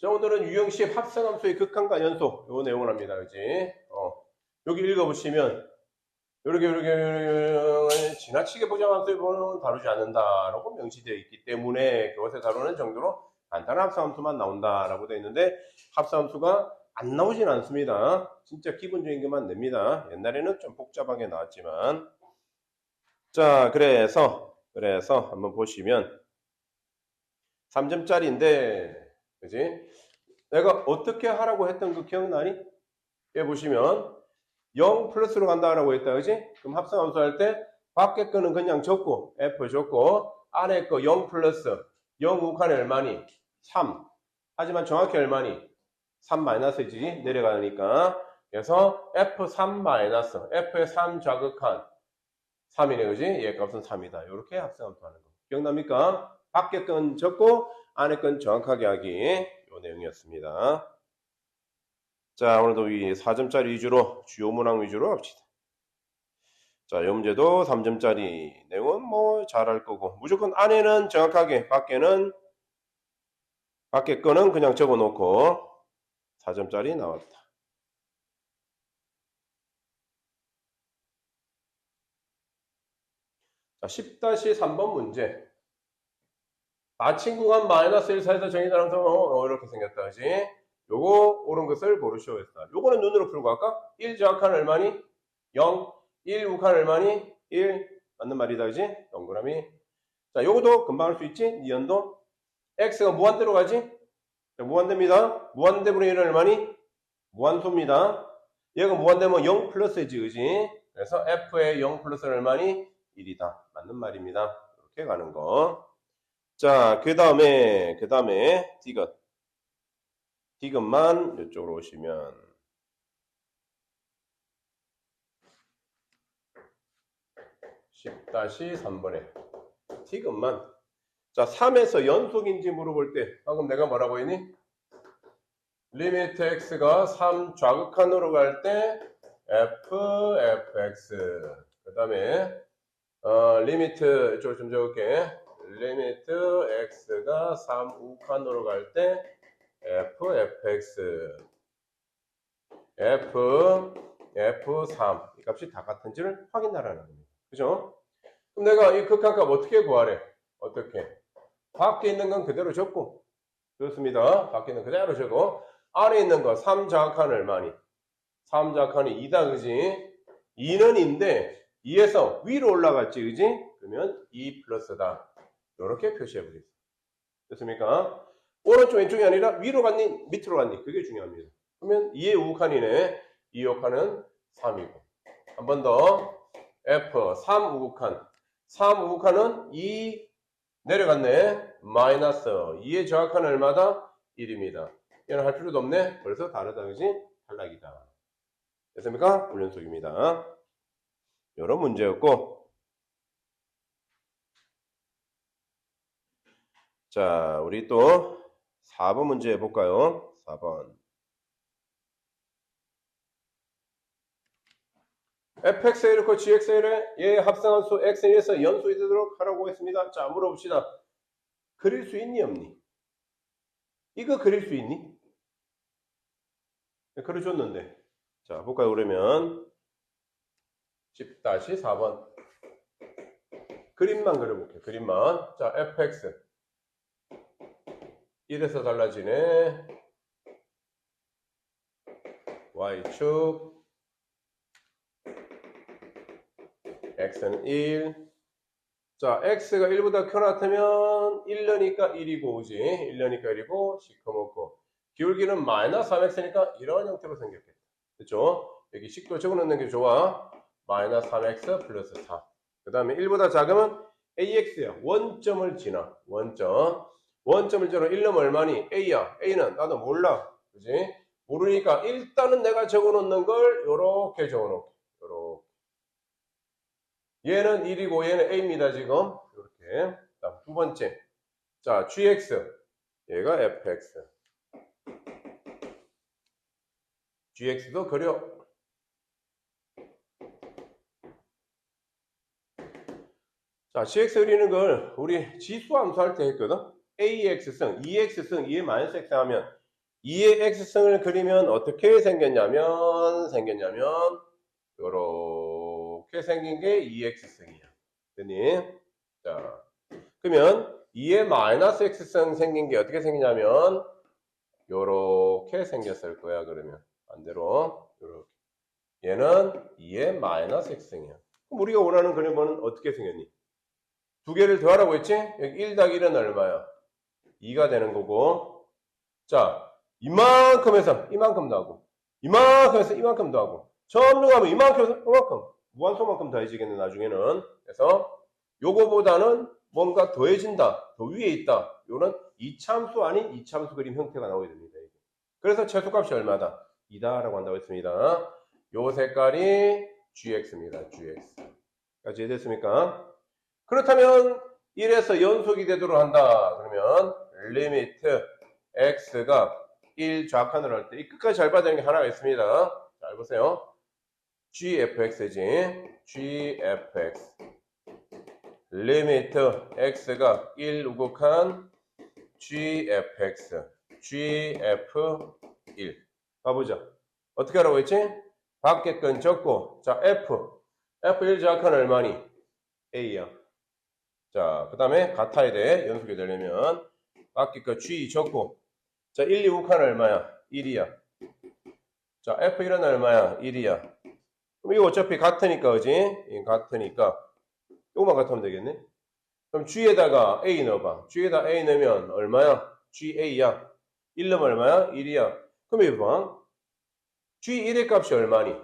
자, 오늘은 유형식 합성함수의 극한과 연속 요 내용을 합니다. 그지? 여기 읽어보시면 요렇게 지나치게 보장함수의 번호는 다루지 않는다라고 명시되어 있기 때문에 그것을 다루는 정도로 간단한 합성함수만 나온다라고 되어 있는데 합성함수가 안 나오진 않습니다. 진짜 기본적인 것만 냅니다. 옛날에는 좀 복잡하게 나왔지만 자, 그래서 한번 보시면 3점짜리인데 그지? 내가 어떻게 하라고 했던 그 기억나니? 여기 보시면 0 플러스로 간다라고 했다. 그지? 그럼 합성함수 할 때 밖에 거는 그냥 적고 F 적고 안에 거 0 플러스 0 우칸이 얼마니? 3. 하지만 정확히 얼마니? 3 마이너스지 내려가니까. 그래서 F3 마이너스 F의 3 좌극한 3이네. 그지? 얘 값은 3이다. 이렇게 합성함수 하는 거. 기억납니까? 밖에 건 적고 안에 건 정확하게 하기. 요 내용이었습니다. 자, 오늘도 이 4점짜리 위주로 주요 문항 위주로 합시다. 자, 이 문제도 3점짜리 내용은 뭐 잘할 거고 무조건 안에는 정확하게 밖에 거는 그냥 적어 놓고 4점짜리 나왔다. 자, 10-3번 문제. 나친 구간 마이너스 1 사이에서 정의다는 점은 이렇게 생겼다. 그지? 요거 옳은 것을 고르시오 했다. 요거는 눈으로 풀고 할까? 1 정확한 얼마니? 0. 1 우칸 얼마니? 1. 맞는 말이다. 그지? 동그라미. 자, 요것도 금방 할 수 있지? 니은도. x가 무한대로 가지? 자, 무한대입니다. 무한대분의 1은 얼마니? 무한소입니다. 얘가 무한대면 0 플러스지, 그지? 그래서 f의 0 플러스는 얼마니? 1이다. 맞는 말입니다. 이렇게 가는 거. 자, 그 다음에, 디귿. 디귿만 이쪽으로 오시면. 10-3번에. 디귿만. 자, 3에서 연속인지 물어볼 때, 방금 내가 뭐라고 했니? 리미트 x가 3 좌극한으로 갈 때, fx. 그 다음에, 리미트, 이쪽으로 좀 적을게. 리미트 x가 3 우칸으로 갈 때 fx f3 이 값이 다 같은지를 확인하라는 겁니다. 그죠? 그럼 내가 이 극한값 어떻게 구하래? 어떻게? 밖에 있는 건 그대로 적고 그렇습니다. 밖에 있는 그대로 적고 안에 있는 거 3 좌극한 얼마니? 3 좌극한이 2다 그지? 2는 2인데 2에서 위로 올라갔지 그지? 그러면 2 플러스다. 이렇게 표시해 보겠습니다. 됐습니까? 오른쪽 왼쪽이 아니라 위로 갔니? 밑으로 갔니? 그게 중요합니다. 그러면 2의 우칸이네. 2의 우칸은 3이고. 한 번 더. F 3 우칸. 3 우칸은 2 내려갔네. 마이너스 2의 정확한 얼마다? 1입니다. 얘는 할 필요도 없네. 벌써 다르다. 그지? 탈락이다. 됐습니까? 훈련속입니다. 이런 문제였고. 자, 우리 또 4번 문제 해볼까요? 4번. fx에 이렇게 gx에 얘 합성함수 x에서 연속이 되도록 하라고 했습니다. 자, 물어봅시다. 그릴 수 있니 없니? 이거 그릴 수 있니? 그려줬는데. 자, 볼까요? 그러면 10-4번 그림만 그려볼게요. 그림만. 자, fx 1에서 달라지네. y축 x는 1. 자, x가 1보다 크나타면 1려니까 1이고, 오지? 1려니까 1이고, 시커멓고. 기울기는 마이너스 3x니까 이런 형태로 생겼겠다. 그쵸? 여기 식도 적어놓는 게 좋아. 마이너스 3x 플러스 4. 그 다음에 1보다 작으면 ax야. 원점을 지나. 원점을 지나 1면 얼마니? a야. a는 나도 몰라. 그지? 모르니까 일단은 내가 적어놓는 걸 요렇게 적어놓게. 요렇게. 얘는 1이고 얘는 a입니다. 지금. 이렇게. 다음 두 번째. 자, gx. 얘가 fx. gx도 그려. 자, gx 그리는 걸 우리 지수 함수 할 때 했거든. ax승, 2x승, 2의 마이너스 x 하면 2의 x승을 그리면 어떻게 생겼냐면 요렇게 생긴 게 2x승이야. 됐니? 자, 그러면 2의 마이너스 x승 생긴 게 어떻게 생기냐면 요렇게 생겼을 거야. 그러면 반대로 요렇게. 얘는 2의 마이너스 x승이야. 그럼 우리가 원하는 그림은 어떻게 생겼니? 두 개를 더하라고 했지? 여기 1 더하기 1은 얼마야? 2가 되는 거고. 자, 이만큼 해서 이만큼 더하고, 이만큼 해서 이만큼 더하고, 전부 가면 이만큼 해서 이만큼, 무한소만큼 더해지겠네, 나중에는. 그래서 요거보다는 뭔가 더해진다, 더 위에 있다. 요런 이참수 아닌 이참수 그림 형태가 나오게 됩니다. 그래서 최소값이 얼마다? 2다라고 한다고 했습니다. 요 색깔이 gx입니다. gx. 까지 이해됐습니까? 그렇다면 1에서 연속이 되도록 한다. 그러면 리미트 x가 1 좌칸으로 할 때 이 끝까지 잘 봐야 되는 게 하나가 있습니다. 잘 보세요. gfx지. gfx 리미트 x가 1 우극한 gfx gf1 가보자. 어떻게 하라고 했지? 밖에 건 적고, 자 f1 좌칸 얼마니? a야. 자, 그 다음에 같아야 돼. 연속이 되려면 밖에 거 g 적고, 자 1, 2 우칸 얼마야? 1이야. 자 f1은 얼마야? 1이야. 그럼 이거 어차피 같으니까, 그지? 같으니까 이거만 같으면 되겠네. 그럼 g에다가 a 넣어봐. g에다 a 넣으면 얼마야? ga야. 1 넣으면 얼마야? 1이야. 그럼 이거 봐. g1의 값이 얼마니?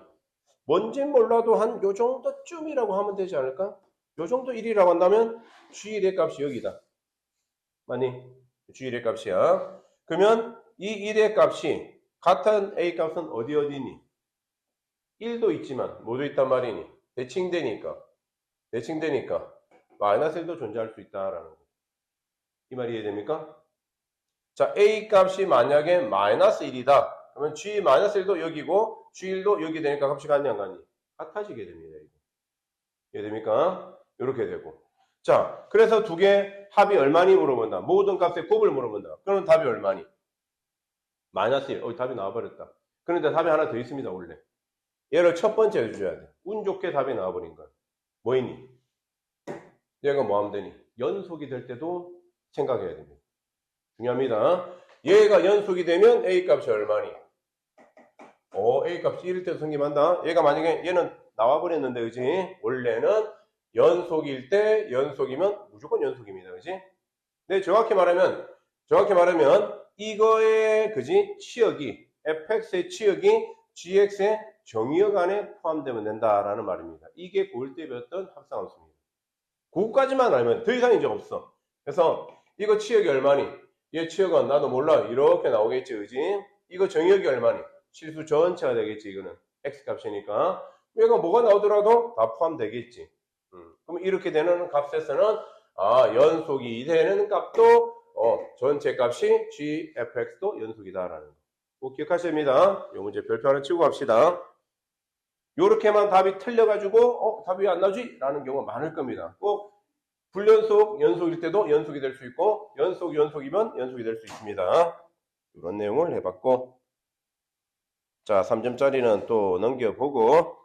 뭔진 몰라도 한 요 정도쯤이라고 하면 되지 않을까? 요 정도 1이라고 한다면 g1의 값이 여기다. 맞니? g1의 값이야. 그러면 이 1의 값이 같은 a 값은 어디 있니? 1도 있지만 모두 있단 말이니? 대칭되니까 마이너스 1도 존재할 수 있다라는 거. 이 말이 이해됩니까? 자, a 값이 만약에 마이너스 1이다. 그러면 g 마이너스 1도 여기고 g1도 여기 되니까 값이 같니 안 같니? 같아지게 됩니다. 이거. 이해됩니까? 이렇게 되고. 자, 그래서 두 개 합이 얼마니 물어본다. 모든 값의 곱을 물어본다. 그러면 답이 얼마니? 마이너스 1. 답이 나와버렸다. 그런데 답이 하나 더 있습니다. 원래. 얘를 첫 번째 해줘야 돼. 운 좋게 답이 나와버린 거야. 뭐이니? 얘가 뭐 하면 되니? 연속이 될 때도 생각해야 됩니다. 중요합니다. 얘가 연속이 되면 A값이 얼마니? A값이 1일 때도 성립한다. 얘가 만약에 얘는 나와버렸는데, 그지? 원래는 연속일 때 연속이면 무조건 연속입니다. 그지? 근데 정확히 말하면 이거의, 그지? 치역이, fx의 치역이 gx의 정의역 안에 포함되면 된다라는 말입니다. 이게 고1 때 배웠던 합성함수입니다. 그거까지만 알면 더 이상 이제 없어. 그래서 이거 치역이 얼마니? 얘 치역은 나도 몰라. 이렇게 나오겠지, 그지? 이거 정의역이 얼마니? 실수 전체가 되겠지, 이거는. x값이니까. 얘가 뭐가 나오더라도 다 포함되겠지. 그럼 이렇게 되는 값에서는, 연속이 되는 값도, 전체 값이 gfx도 연속이다라는 거. 꼭 기억하셔야 됩니다. 이 문제 별표 하나 치고 갑시다. 요렇게만 답이 틀려가지고, 답이 왜 안 나오지? 라는 경우가 많을 겁니다. 꼭 불연속, 연속일 때도 연속이 될 수 있고, 연속이면 연속이 될 수 있습니다. 이런 내용을 해봤고, 자, 3점짜리는 또 넘겨보고,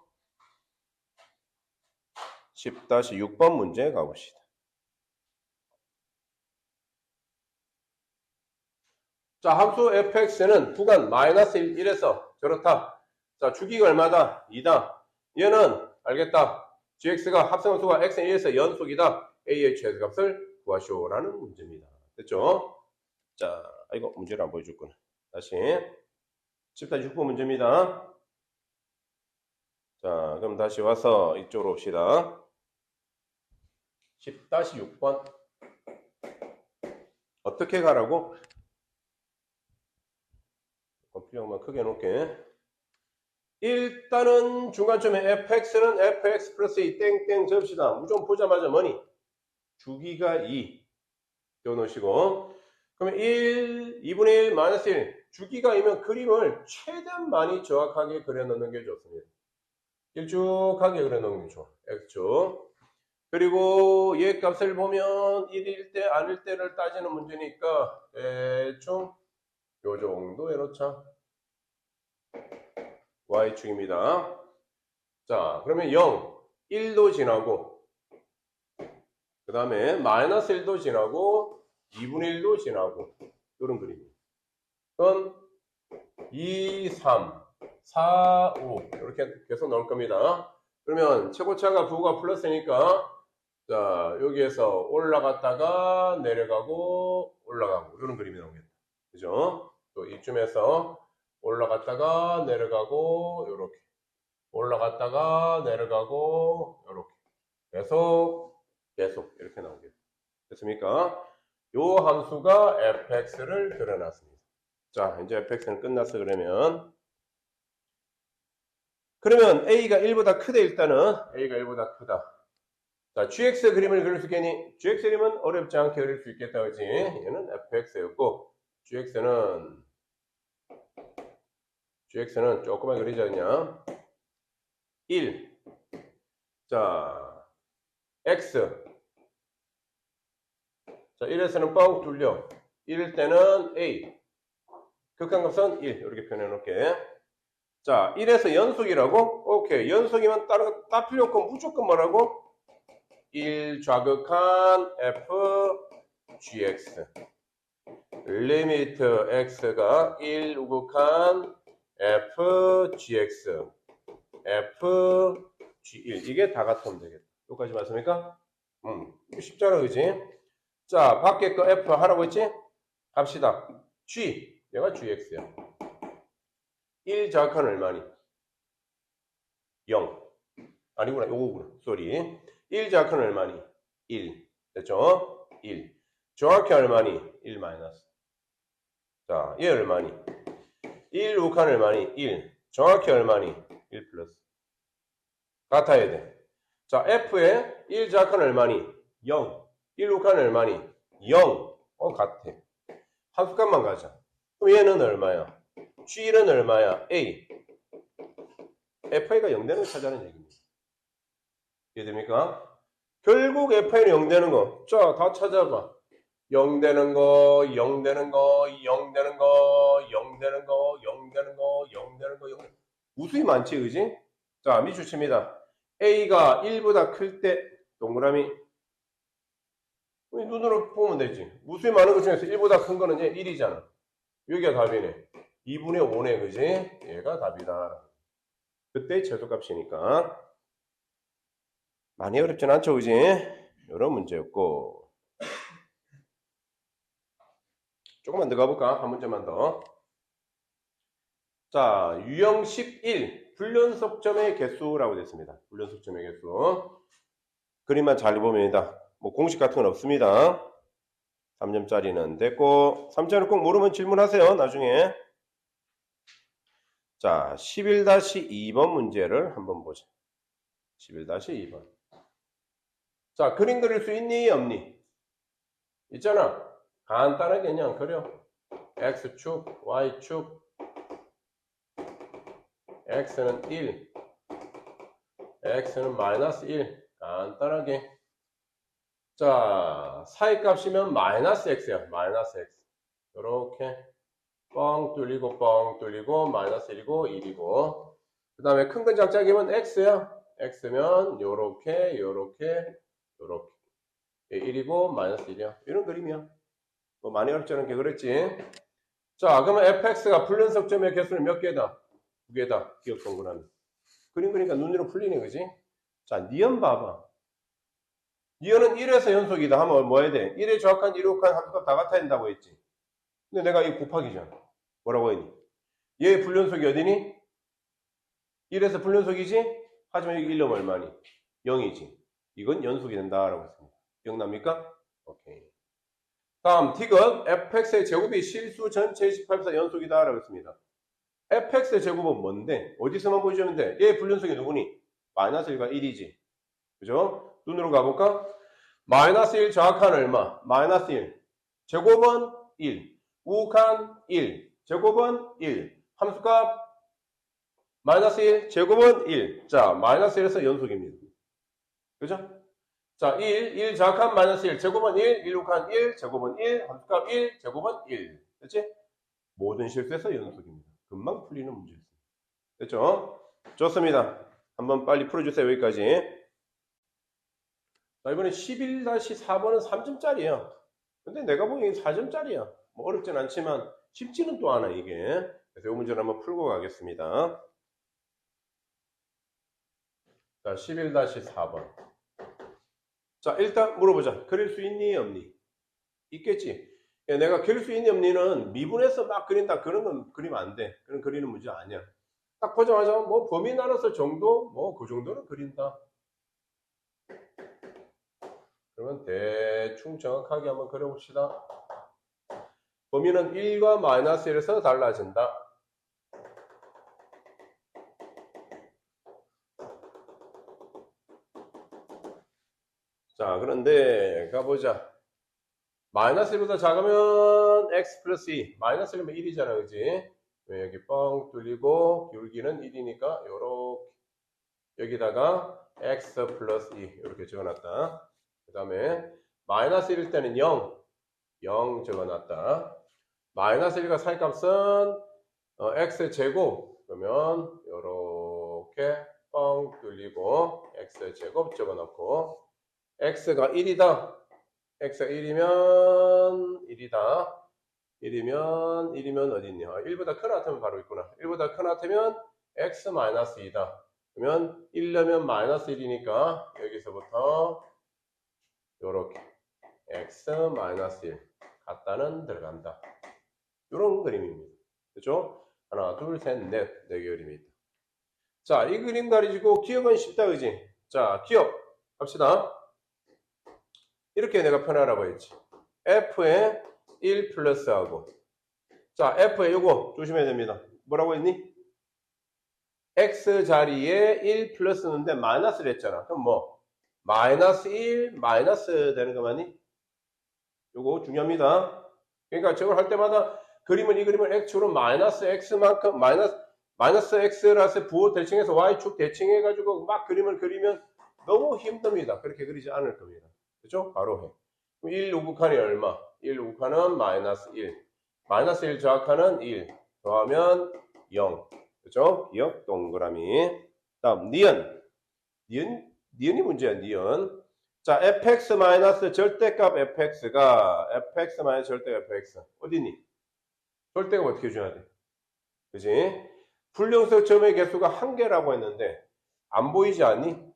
10-6번 문제 가봅시다. 자, 함수 fx는 구간 마이너스 1에서 저렇다. 자, 주기가 얼마다? 2다. 얘는 알겠다. gx가 합성함수가 x는 1에서 연속이다. a의 최소값을 구하시오라는 문제입니다. 됐죠? 자, 이거 문제를 안 보여줬구나. 다시 10-6번 문제입니다. 자, 그럼 다시 와서 이쪽으로 옵시다. 10-6번 어떻게 가라고? 필요한 크게 해놓을게. 일단은 중간점에 fx는 fx 플러스 2 땡땡 접시다. 무조건 보자마자 뭐니? 주기가 2 띄워놓으시고, 그러면 2분의 1 마이너스 1 주기가 2면 그림을 최대한 많이 정확하게 그려놓는 게 좋습니다. 일쭉하게 그려놓는 게 좋아. x축. 그리고 얘 값을 보면 1일 때 아닐 때를 따지는 문제니까 대충 요 정도의 오차. y축입니다. 자, 그러면 0, 1도 지나고, 그 다음에 마이너스 1도 지나고, 2분의 1도 지나고, 이런 그림입니다. 그건 2, 3, 4, 5 이렇게 계속 넣을 겁니다. 그러면 최고차가 부호가 플러스니까 자, 여기에서 올라갔다가 내려가고 올라가고 이런 그림이 나오겠다. 그죠? 또 이쯤에서 올라갔다가 내려가고 이렇게 올라갔다가 내려가고 이렇게 계속 이렇게 나오겠다. 됐습니까? 요 함수가 fx를 그려놨습니다. 자, 이제 fx는 끝났어. 그러면 a가 1보다 크대. 일단은 a가 1보다 크다. 자, gx 그림을 그릴 수 있겠니? gx 그림은 어렵지 않게 그릴 수 있겠다. 그지? 얘는 fx였고 gx는 조금만 그리자. 그냥 1. 자, x. 자, 1에서는 뻥 뚫려. 1일 때는 a. 극한값은 1. 이렇게 표현해 놓을게. 자, 1에서 연속이라고? 오케이. 연속이면 다른 거 다 필요 없고 무조건 뭐라고? 1 좌극한 f gx. 리미트 x가 1 우극한 f gx. f g1. 이게 다 같으면 되겠다. 여기까지 맞습니까? 이거 쉽잖아, 그지? 자, 밖에 거 f 하라고 했지? 갑시다. g. 얘가 gx야. 1 좌극한 얼마니? 0. 아니구나. 요거구나. 쏘리. 1 좌극한 얼마니? 1. 됐죠? 1. 정확히 얼마니? 1 마이너스. 자, 얘 얼마니? 1 우극한 얼마니? 1. 정확히 얼마니? 1 플러스. 같아야 돼. 자, f의 1 좌극한 얼마니? 0. 1 우극한 얼마니? 0. 같아. 함수값만 가자. 그럼 얘는 얼마야? G는 얼마야? A. FI가 0되는 거 찾아라는 얘기입니다. 이해됩니까? 결국 FI는 0되는 거. 자, 다 찾아봐. 0되는 거, 0되는 거, 0되는 거, 0되는 거, 0되는 거, 0되는 거, 0. 무수히 많지, 그지? 자, 미주칩니다. A가 1보다 클 때, 동그라미. 눈으로 보면 되지. 무수히 많은 것 중에서 1보다 큰 거는 얘 1이잖아. 여기가 답이네. 2분의 5네, 그지? 얘가 답이다. 그때 최소값이니까. 많이 어렵진 않죠, 그지? 이런 문제였고. 조금만 더 가볼까? 한 문제만 더. 자, 유형 11. 불연속점의 개수라고 됐습니다. 불연속점의 개수. 그림만 잘 보면이다. 뭐 공식 같은 건 없습니다. 3점짜리는 됐고, 3점을 꼭 모르면 질문하세요, 나중에. 자, 11-2번 문제를 한번 보자. 11-2번. 자, 그림 그릴 수 있니, 없니? 있잖아. 간단하게 그냥 그려. X축, Y축. X는 1. X는 마이너스 1. 간단하게. 자, 사이값이면 마이너스 X야. 마이너스 X. 요렇게. 뻥 뚫리고 마이너스 1이고 1이고. 그 다음에 큰 건 작작이면 X야. X면 요렇게 1이고 마이너스 1이야. 이런 그림이야. 뭐 많이 어렵지 않은 게 그랬지. 자, 그러면 fx가 불연속점의 개수는 몇 개다? 2개다. 기억 동그라미. 그림 그러니까 눈으로 풀리네, 그지? 자, 니은 봐봐. 니은은 1에서 연속이다 하면 뭐 해야 돼? 1에 정확한 1에 정확한 함수값 다 같아야 된다고 했지. 근데 내가 이 곱하기잖아. 뭐라고 했니? 얘 불연속이 어디니? 1에서 불연속이지? 하지만 여기 1놈 얼마니? 0이지. 이건 연속이 된다라고 했습니다. 기억납니까? 오케이. 다음 틱은 fx의 제곱이 실수 전체 18사 연속이다 라고 했습니다. fx의 제곱은 뭔데? 어디서만 보여주면 돼? 얘 불연속이 누구니? 마이너스 1과 1이지. 그죠? 눈으로 가볼까? 마이너스 1 정확한 얼마? 마이너스 1. 제곱은 1. 우극한 1. 제곱은 1. 함수값 마이너스 1. 제곱은 1. 자, 마이너스 1에서 연속입니다. 그죠? 자, 1 정확한 마이너스 1, 제곱은 1, 1 우극한 1, 제곱은 1, 함수값 1, 제곱은 1. 됐지? 모든 실수에서 연속입니다. 금방 풀리는 문제였습니다. 됐죠? 좋습니다. 한번 빨리 풀어주세요. 여기까지. 자, 이번에 11-4번은 3점짜리야. 근데 내가 보기엔 4점짜리야. 뭐 어렵진 않지만 쉽지는 또 않아, 이게. 그래서 이 문제를 한번 풀고 가겠습니다. 자, 11-4번. 자, 일단 물어보자. 그릴 수 있니, 없니? 있겠지. 내가 그릴 수 있니, 없니는 미분해서 막 그린다. 그런 건 그리면 안 돼. 그런 그리는 문제 아니야. 딱 보자마자 뭐 범위 나눠서 정도? 뭐 그 정도는 그린다. 그러면 대충 정확하게 한번 그려봅시다. 범위는 1과 마이너스 1에서 달라진다. 자, 그런데 가보자. 마이너스 1보다 작으면 x 플러스 2. 마이너스 1이면 1이잖아, 그지? 여기 뻥 뚫리고 기울기는 1이니까 요렇게 여기다가 x 플러스 2 이렇게 적어놨다. 그 다음에 마이너스 1일 때는 0 적어놨다. 마이너스 1과 사이값은 x제곱 그러면 요렇게 뻥 뚫리고 x제곱 적어놓고 x가 1이다. x가 1이면 1이다. 1이면 어디 있냐? 1보다 큰 하트면 바로 있구나. 1보다 큰 하트면 x 마이너스 2다. 그러면 1려면 마이너스 1이니까 여기서부터 요렇게 x 마이너스 1 같다는 들어간다. 요런 그림입니다. 그렇죠? 하나, 둘, 셋, 넷. 네 개 그림이 있다. 자, 이 그림 가지고 기억은 쉽다, 그지? 자, 기억 갑시다. 이렇게 내가 표현하라고 했지. f에 1 플러스하고. 자, f에 요거 조심해야 됩니다. 뭐라고 했니? x 자리에 1 플러스는데 마이너스를 했잖아. 그럼 뭐? 마이너스 1, 마이너스 되는 거 맞니? 요거 중요합니다. 그러니까 저걸 할 때마다 이 그림을 x축으로 마이너스 x만큼, 마이너스 x라서 부호 대칭해서 y축 대칭해가지고 막 그림을 그리면 너무 힘듭니다. 그렇게 그리지 않을 겁니다. 그죠? 바로 해. 1 우극한이 얼마? 1 우극한은 마이너스 1. 마이너스 1 저항하는 1. 더하면 0. 그죠? 기억 동그라미. 다음, 니은이 문제야, 니은. 자, fx 마이너스 절대값 fx가 fx 마이너스 절대값 fx. 어디니? 절대값 어떻게 줘야 돼? 그지? 불량수 점의 개수가 1개라고 했는데, 안 보이지 않니?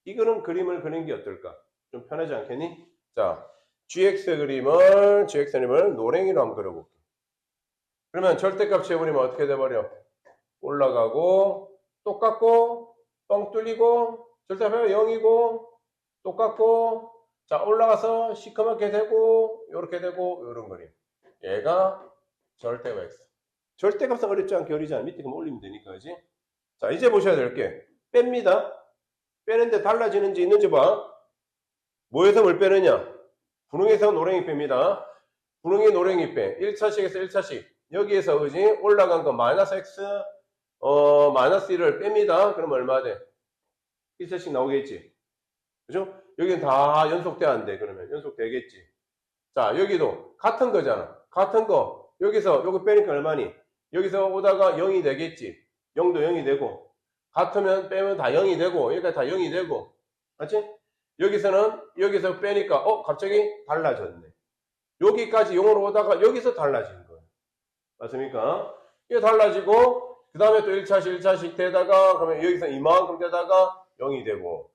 이거는 그림을 그리는 게 어떨까? 좀 편하지 않겠니? 자, gx 그림을 노랭이로 한번 그려볼게. 그러면 절대값 재버리면 어떻게 돼버려? 올라가고, 똑같고, 뻥 뚫리고, 절대값이 0이고, 똑같고, 자, 올라가서 시커멓게 되고, 요렇게 되고, 요런 그림. 얘가 절대값 x. 절대값은 어렵지 않게 그리지 않아. 밑에 그럼 올리면 되니까, 그지? 자, 이제 보셔야 될 게, 뺍니다. 빼는데 달라지는지 있는지 봐. 뭐에서 뭘 빼느냐? 분홍에서 노랭이 뺍니다. 분홍이 노랭이 빼. 1차식에서 1차식. 여기에서 그지? 올라간 거 마이너스 x, 마이너스 1을 뺍니다. 그럼 얼마 돼? 1차식 나오겠지. 그죠? 여기는 다 연속돼야 안 돼. 그러면 연속되겠지. 자, 여기도 같은 거잖아. 같은 거. 여기서 요거 빼니까 얼마니? 여기서 오다가 0이 되겠지. 0도 0이 되고. 같으면 빼면 다 0이 되고, 여기가 다 0이 되고. 맞지? 여기서 빼니까, 갑자기 달라졌네. 여기까지 0으로 오다가 여기서 달라진 거예요. 맞습니까? 이게 달라지고, 그 다음에 또 1차식 되다가, 그러면 여기서 이만큼 되다가 0이 되고,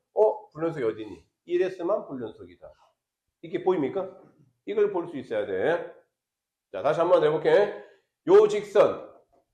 불연속이 어디니? 1S만 불연속이다. 이게 보입니까? 이걸 볼 수 있어야 돼. 자, 다시 한번 해볼게. 요 직선,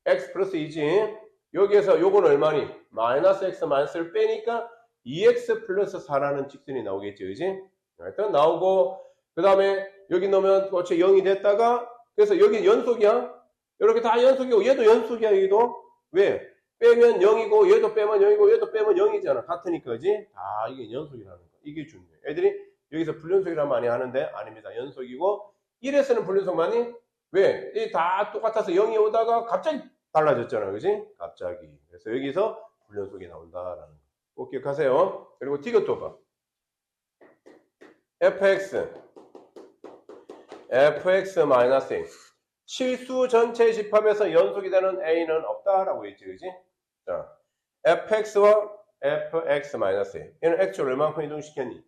x 플러스 2지. 여기에서 요건 얼마니? 마이너스 x 마이너스를 빼니까 2x 플러스 4라는 직선이 나오겠지, 그지? 일단 나오고, 그 다음에 여기 넣으면 어차피 0이 됐다가, 그래서 여기 연속이야. 이렇게 다 연속이고, 얘도 연속이야, 여기도. 왜? 빼면 0이고, 얘도 빼면 0이고, 얘도 빼면 0이잖아. 같으니까, 그지? 다 이게 연속이라는 거. 이게 중요해. 애들이 여기서 불연속이란 많이 하는데, 아닙니다. 연속이고, 1에서는 불연속만이? 왜? 이 다 똑같아서 0이 오다가 갑자기 달라졌잖아, 그지? 갑자기. 그래서 여기서 불연속이 나온다라는 거. 꼭 기억하세요. 그리고 이것도 봐. fx fx-a. 실수 전체 집합에서 연속이 되는 a는 없다라고 했지, 그지? 자, fx와 fx-a. 얘는 x를 얼마만큼 이동시켰니?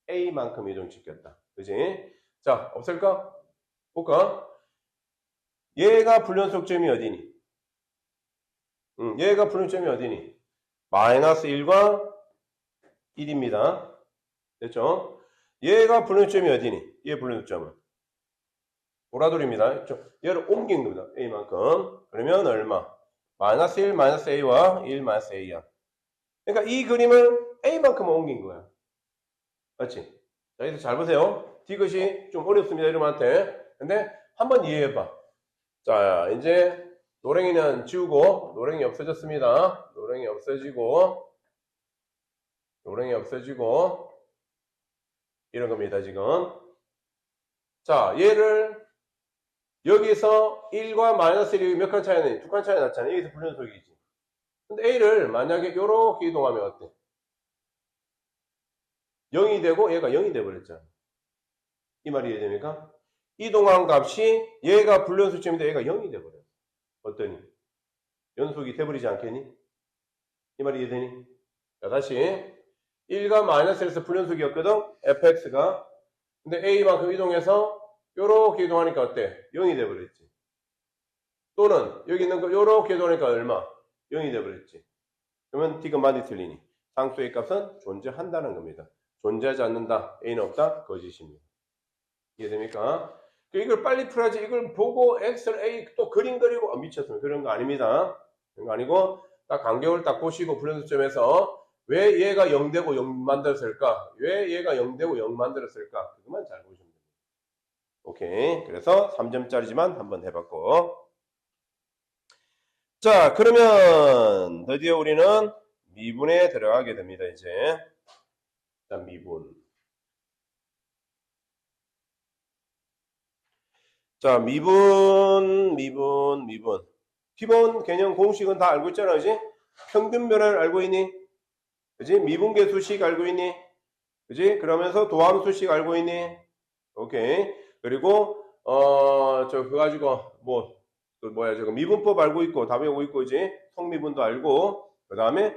a만큼 이동시켰다. 그지? 자, 없을까? 볼까? 얘가 불연속점이 어디니? 얘가 불연속점이 어디니? 마이너스 1과 1입니다. 됐죠? 얘가 불연속점이 어디니? 얘 불연속점은 보라돌입니다. 얘를 옮긴 겁니다. a만큼. 그러면 얼마? 마이너스 1 마이너스 a와 1 마이너스 a야. 그러니까 이 그림을 a만큼 옮긴 거야. 맞지? 자, 여기서 잘 보세요. 디귿이 좀 어렵습니다, 여러분한테. 근데 한번 이해해봐. 자, 이제 노랭이는 지우고, 노랭이 없어졌습니다. 노랭이 없어지고, 이런 겁니다, 지금. 자, 얘를 여기서 1과 마이너스 1이 몇 칸 차이는? 2칸 차이 났잖아요. 여기서 불연속이지. 근데 A를 만약에 이렇게 이동하면 어때? 0이 되고 얘가 0이 돼버렸잖아. 이 말이 이해됩니까? 이동한 값이 얘가 불연속점인데 얘가 0이 돼버려. 어떠니? 연속이 돼버리지 않겠니? 이 말이 이해되니? 자, 다시 1과 마이너스 1에서 불연속이었거든? fx가. 근데 a만큼 이동해서 요렇게 이동하니까 어때? 0이 돼버렸지. 또는 여기 있는 거 요렇게 이동하니까 얼마? 0이 돼버렸지. 그러면 D가 많이 틀리니 상수의 값은 존재한다는 겁니다. 존재하지 않는다. A는 없다. 거짓입니다. 이해됩니까? 이걸 빨리 풀어야지. 이걸 보고 X를 A 또 그림 그리고 미쳤으면 그런 거 아닙니다. 그런 거 아니고 딱 간격을 딱 보시고 불연속점에서 왜 얘가 0되고 0 만들었을까? 왜 얘가 0되고 0 만들었을까? 그것만 잘 보시면 됩니다. 오케이. 그래서 3점짜리지만 한번 해봤고. 자, 그러면 드디어 우리는 미분에 들어가게 됩니다, 이제. 자, 미분. 자, 미분. 기본 개념 공식은 다 알고 있잖아, 그지? 평균변화를 알고 있니? 그지? 미분계수식 알고 있니? 그지? 그러면서 도함수식 알고 있니? 오케이. 그리고, 그거 가지고, 저거 미분법 알고 있고, 답 외우고 있고, 그지? 성미분도 알고, 그 다음에,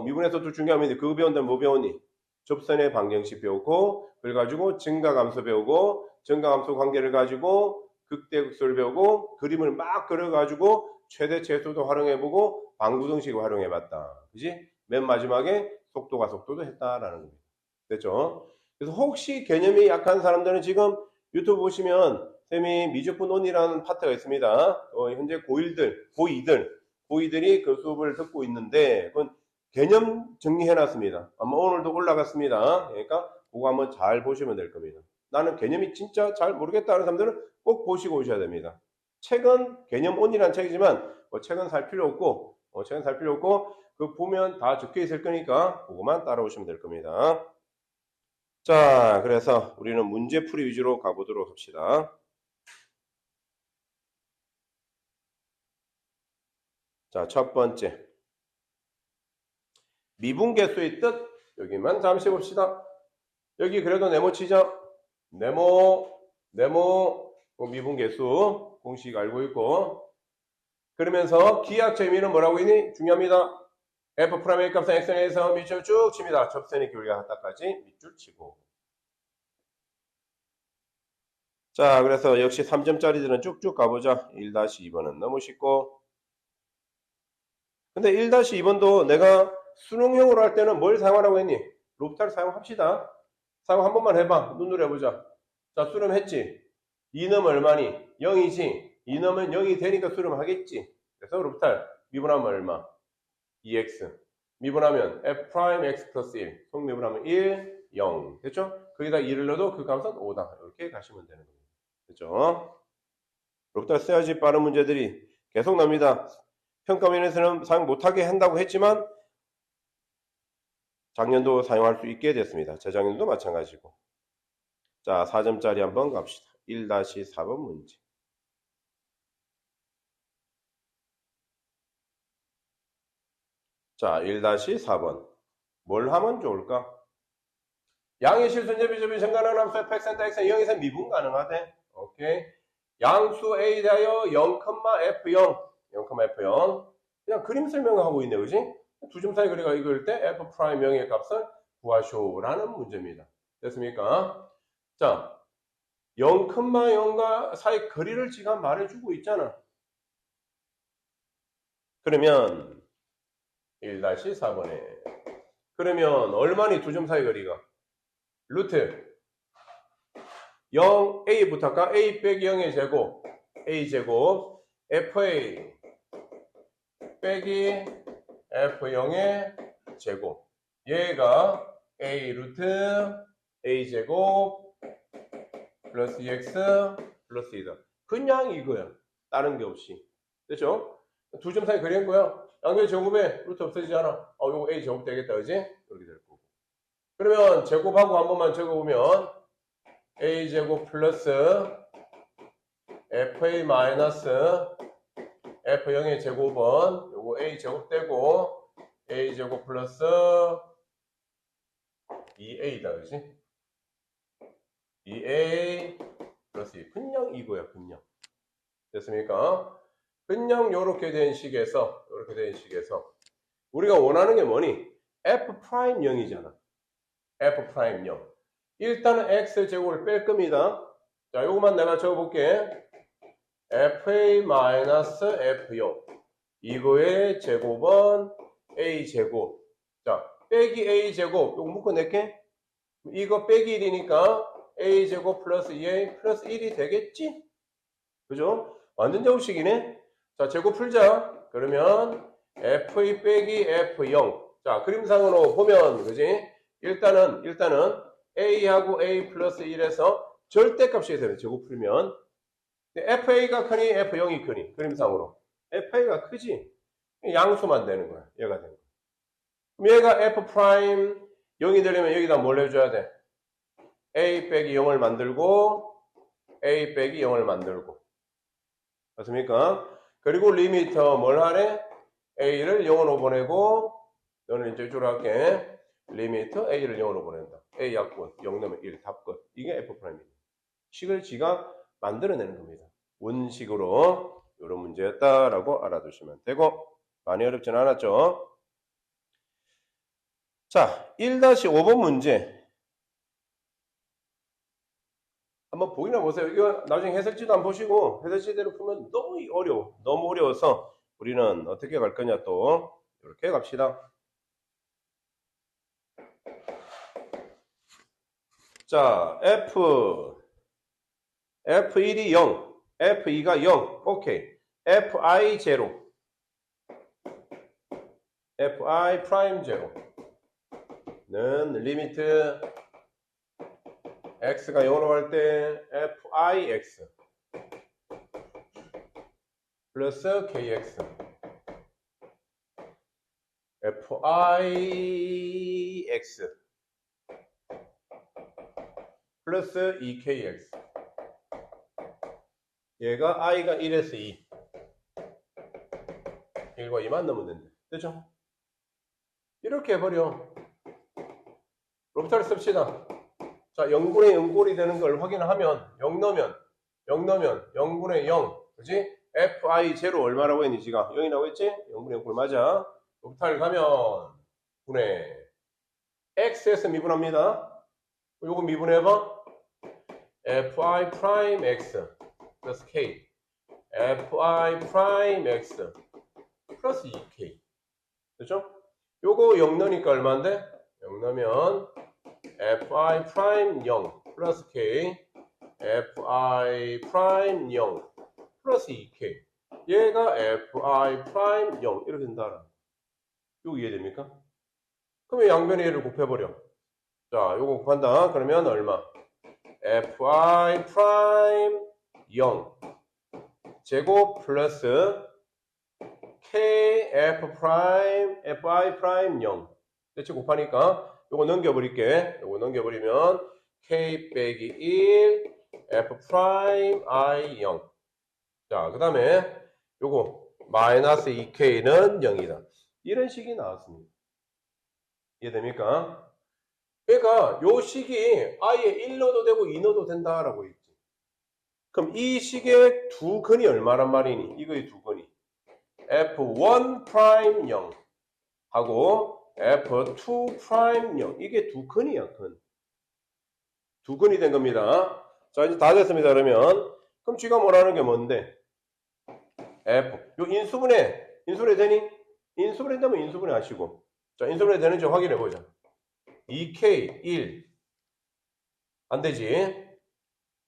미분에서도 중요한 게 그거 배운다면 뭐 배우니? 접선의 방정식 배우고, 그걸 가지고 증가감수 배우고, 증가감수 관계를 가지고, 극대극소를 배우고, 그림을 막 그려가지고, 최대 최소도 활용해보고, 방구등식을 활용해봤다. 그지? 맨 마지막에 속도도 했다라는 겁니다. 됐죠? 그래서 혹시 개념이 약한 사람들은 지금 유튜브 보시면 쌤이 미적분원이라는 파트가 있습니다. 현재 고2들이 그 수업을 듣고 있는데 그건 개념 정리해놨습니다. 아마 오늘도 올라갔습니다. 그러니까 그거 한번 잘 보시면 될 겁니다. 나는 개념이 진짜 잘 모르겠다 하는 사람들은 꼭 보시고 오셔야 됩니다. 책은 개념온이라는 책이지만 책은 살 필요 없고 그 보면 다 적혀 있을 거니까 그거만 따라오시면 될 겁니다. 자, 그래서 우리는 문제풀이 위주로 가보도록 합시다. 자, 첫 번째. 미분계수의 뜻. 여기만 잠시 봅시다. 여기 그래도 네모 치죠? 네모, 미분계수. 공식 알고 있고. 그러면서 기하학적 의미는 뭐라고 있니? 중요합니다. F'의 값은 X에서 밑줄 쭉 칩니다. 접선의 기울기가 같다까지 밑줄 치고. 자, 그래서 역시 3점짜리들은 쭉쭉 가보자. 1-2번은 너무 쉽고. 근데 1-2번도 내가 수능형으로 할 때는 뭘 사용하라고 했니? 롭타를 사용합시다. 사용 한 번만 해봐. 눈으로 해보자. 자, 수렴했지? 2는 얼마니? 0이지? 2넣으면 0이 되니까 수렴하겠지? 그래서 롭탈 미분하면 얼마? 2x. 미분하면 f'x 플러스 1. 속미분하면 1, 0. 됐죠? 거기다 2를 넣어도 그 값은 5다. 이렇게 가시면 되는 겁니다. 됐죠? 롭탈 써야지 빠른 문제들이 계속 납니다. 평가면에서는 사용 못하게 한다고 했지만 작년도 사용할 수 있게 됐습니다. 재작년도 마찬가지고. 자, 4점짜리 한번 갑시다. 1-4번 문제. 자, 1-4번. 뭘 하면 좋을까? 양의 실수인제 비좁이 정가는 함수 fx한테 x는 0에서 미분 가능하대. 오케이. 양수 A 대하여 0,F0. 0,F0. 그냥 그림 설명하고 있네, 그지? 두 점 사이 거리가 이걸 때 F'0의 값을 구하쇼라는 문제입니다. 됐습니까? 자, 0,0과 사이 거리를 지금 말해주고 있잖아. 그러면 1-4번에 그러면 얼마니 두 점 사이 거리가? 루트 0, A부터 할까? A 빼기 0의 제곱 A제곱 FA 빼기 F0의 제곱 얘가 A 루트 A제곱 플러스 2X 플러스 2다. 그냥 이거야. 다른 게 없이. 됐죠? 두 점 사이 그린 거야. 양변 제곱에 루트 없어지잖아. 요거 A 제곱 되겠다. 그지? 이렇게 될 거고. 그러면 제곱하고 한 번만 적어보면 A 제곱 플러스 FA 마이너스 F0의 제곱은 요거 A 제곱 되고 A 제곱 플러스 2A다. 그지? 2A 플러스 2. 그냥 이거야. 그냥. 됐습니까? 그냥 요렇게 된 식에서 우리가 원하는 게 뭐니? F'0이잖아. F'0. 일단은 X제곱을 뺄 겁니다. 자, 요것만 내가 적어볼게. FA-F0. 이거의 제곱은 A제곱. 자, 빼기 A제곱. 요거 묶어낼게. 이거 빼기 1이니까 A제곱 플러스 2A 플러스 1이 되겠지? 그죠? 완전 제곱식이네. 자, 제곱 풀자. 그러면 F2 빼기 F0. 자, 그림상으로 보면, 그지? 일단은 A하고 A 플러스 1에서 절대값이 되는 제곱 풀면 FA가 크니 F0이 크니 그림상으로 FA가 크지? 양수만 되는 거야. 얘가 되는 거야. 그럼 얘가 F' 0이 되려면 여기다 뭘 해줘야 돼? A 빼기 0을 만들고 A 빼기 0을 만들고 맞습니까? 그리고 리미터 뭘 하래? A를 0으로 보내고 너는 이제 이쪽으로 할게. 리미터 A를 0으로 보낸다. A 약분 0 넣으면 1 답끝. 이게 F'입니다. 식을 지가 만들어내는 겁니다. 원식으로 이런 문제였다라고 알아두시면 되고 많이 어렵진 않았죠. 자, 1-5번 문제 한번 보기나 보세요. 이거 나중에 해석지도 안 보시고 해석지대로 풀면 너무 어려워서 우리는 어떻게 갈 거냐 또 이렇게 갑시다. 자, F1이 0, F2가 0, 오케이. Fi 제로, Fi 프라임 제로는 리미트 x가 0으로 갈 때 Fix 플러스 Kx Fix 플러스 2kx 얘가 i가 1에서 2 1과 2만 넣으면 된다. 됐죠? 이렇게 해버려. 로피탈을 씁시다. 자, 0분의 0꼴이 되는 걸 확인하면 0 넣으면 0분의 0 그지? fi 제로 얼마라고 했니 지가? 0이라고 했지? 0분의 0꼴 맞아. 로피탈 가면 분의 x에서 미분합니다. 요거 미분해봐. fi 프라임 x 플러스 k fi 프라임 x 플러스 2k 됐죠? 요거 0 넣으니까 얼마인데? 0 넣으면 fi 프라임 0 플러스 k fi 프라임 0 플러스 2k 얘가 fi 프라임 0 이렇게 된다. 요거 이해됩니까? 그러면 양변의 얘를 곱해버려. 자, 요거 곱한다. 그러면 얼마? fi 프라임 0 제곱 플러스 kf 프라임 fi 프라임 0 대체 곱하니까 요거 넘겨버릴게. 요거 넘겨버리면 k 빼기 1 f 프라임 i 0 자, 그 다음에 요거 마이너스 2k는 0이다. 이런 식이 나왔습니다. 이해됩니까? 그러니까 요 식이 아예 1 넣어도 되고 2 넣어도 된다라고 했지. 그럼 이 식의 두 근이 얼마란 말이니? 이거의 두 근이 F1 프라임 0 하고 F2 프라임 0 이게 두 근이야. 두 근이 된 겁니다. 자, 이제 다 됐습니다. 그럼 쥐가 뭐라는 게 뭔데? F. 요 인수분해 되니? 인수분해 되면 인수분해 하시고. 자, 인수분해 되는지 확인해 보자. 2K 1 안 되지.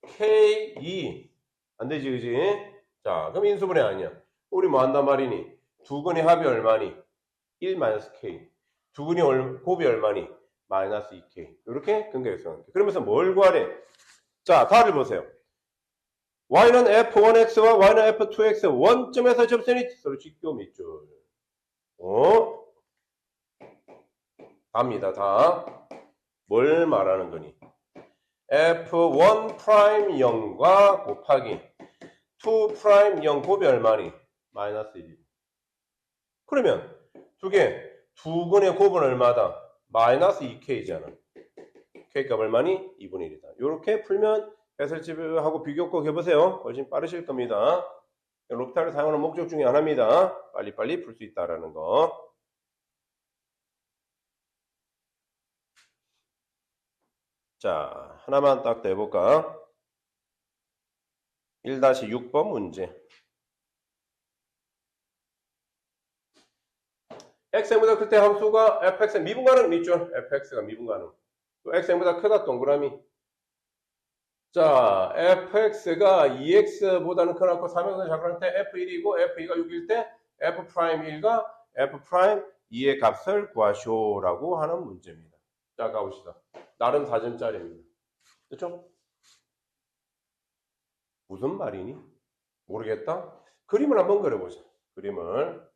K 2 안 되지, 그지? 자, 그럼 인수분해 아니야. 우리 뭐 한단 말이니? 두 근의 합이 얼마니? 1 마이너스 K. 두 근의 곱이 얼마니? 마이너스 2K. 이렇게 근거해서. 그러면서 뭘 구하래? 자, 답을 보세요. y는 f1x와 y는 f2x 원점에서 접선이 서로 직교 밑줄. 답니다. 다. 뭘 말하는 거니? f1 프라임 0과 곱하기 2 프라임 0 곱이 얼마니? 마이너스 1. 그러면 두 근의 곱은 얼마다? 마이너스 2k잖아. k값 얼마니? 2분의 1이다. 이렇게 풀면 해설집하고 비교 꼭 해보세요. 훨씬 빠르실 겁니다. 롭타를 사용하는 목적 중에 하나입니다. 빨리빨리 풀 수 있다라는 거. 자, 하나만 딱 내볼까? 1-6번 문제. x보다 클 때 함수가 fx의 미분가능 있죠? fx가 미분가능. 또 x보다 크다 동그라미. 자, fx가 2x보다는 크고 3x보다 작을 때 f1이고 f2가 6일 때 f'1과 f'2의 값을 구하시오라고 하는 문제입니다. 자, 가봅시다. 나름 4점짜리입니다. 그렇죠? 무슨 말이니? 모르겠다? 그림을 한번 그려보자. 그림을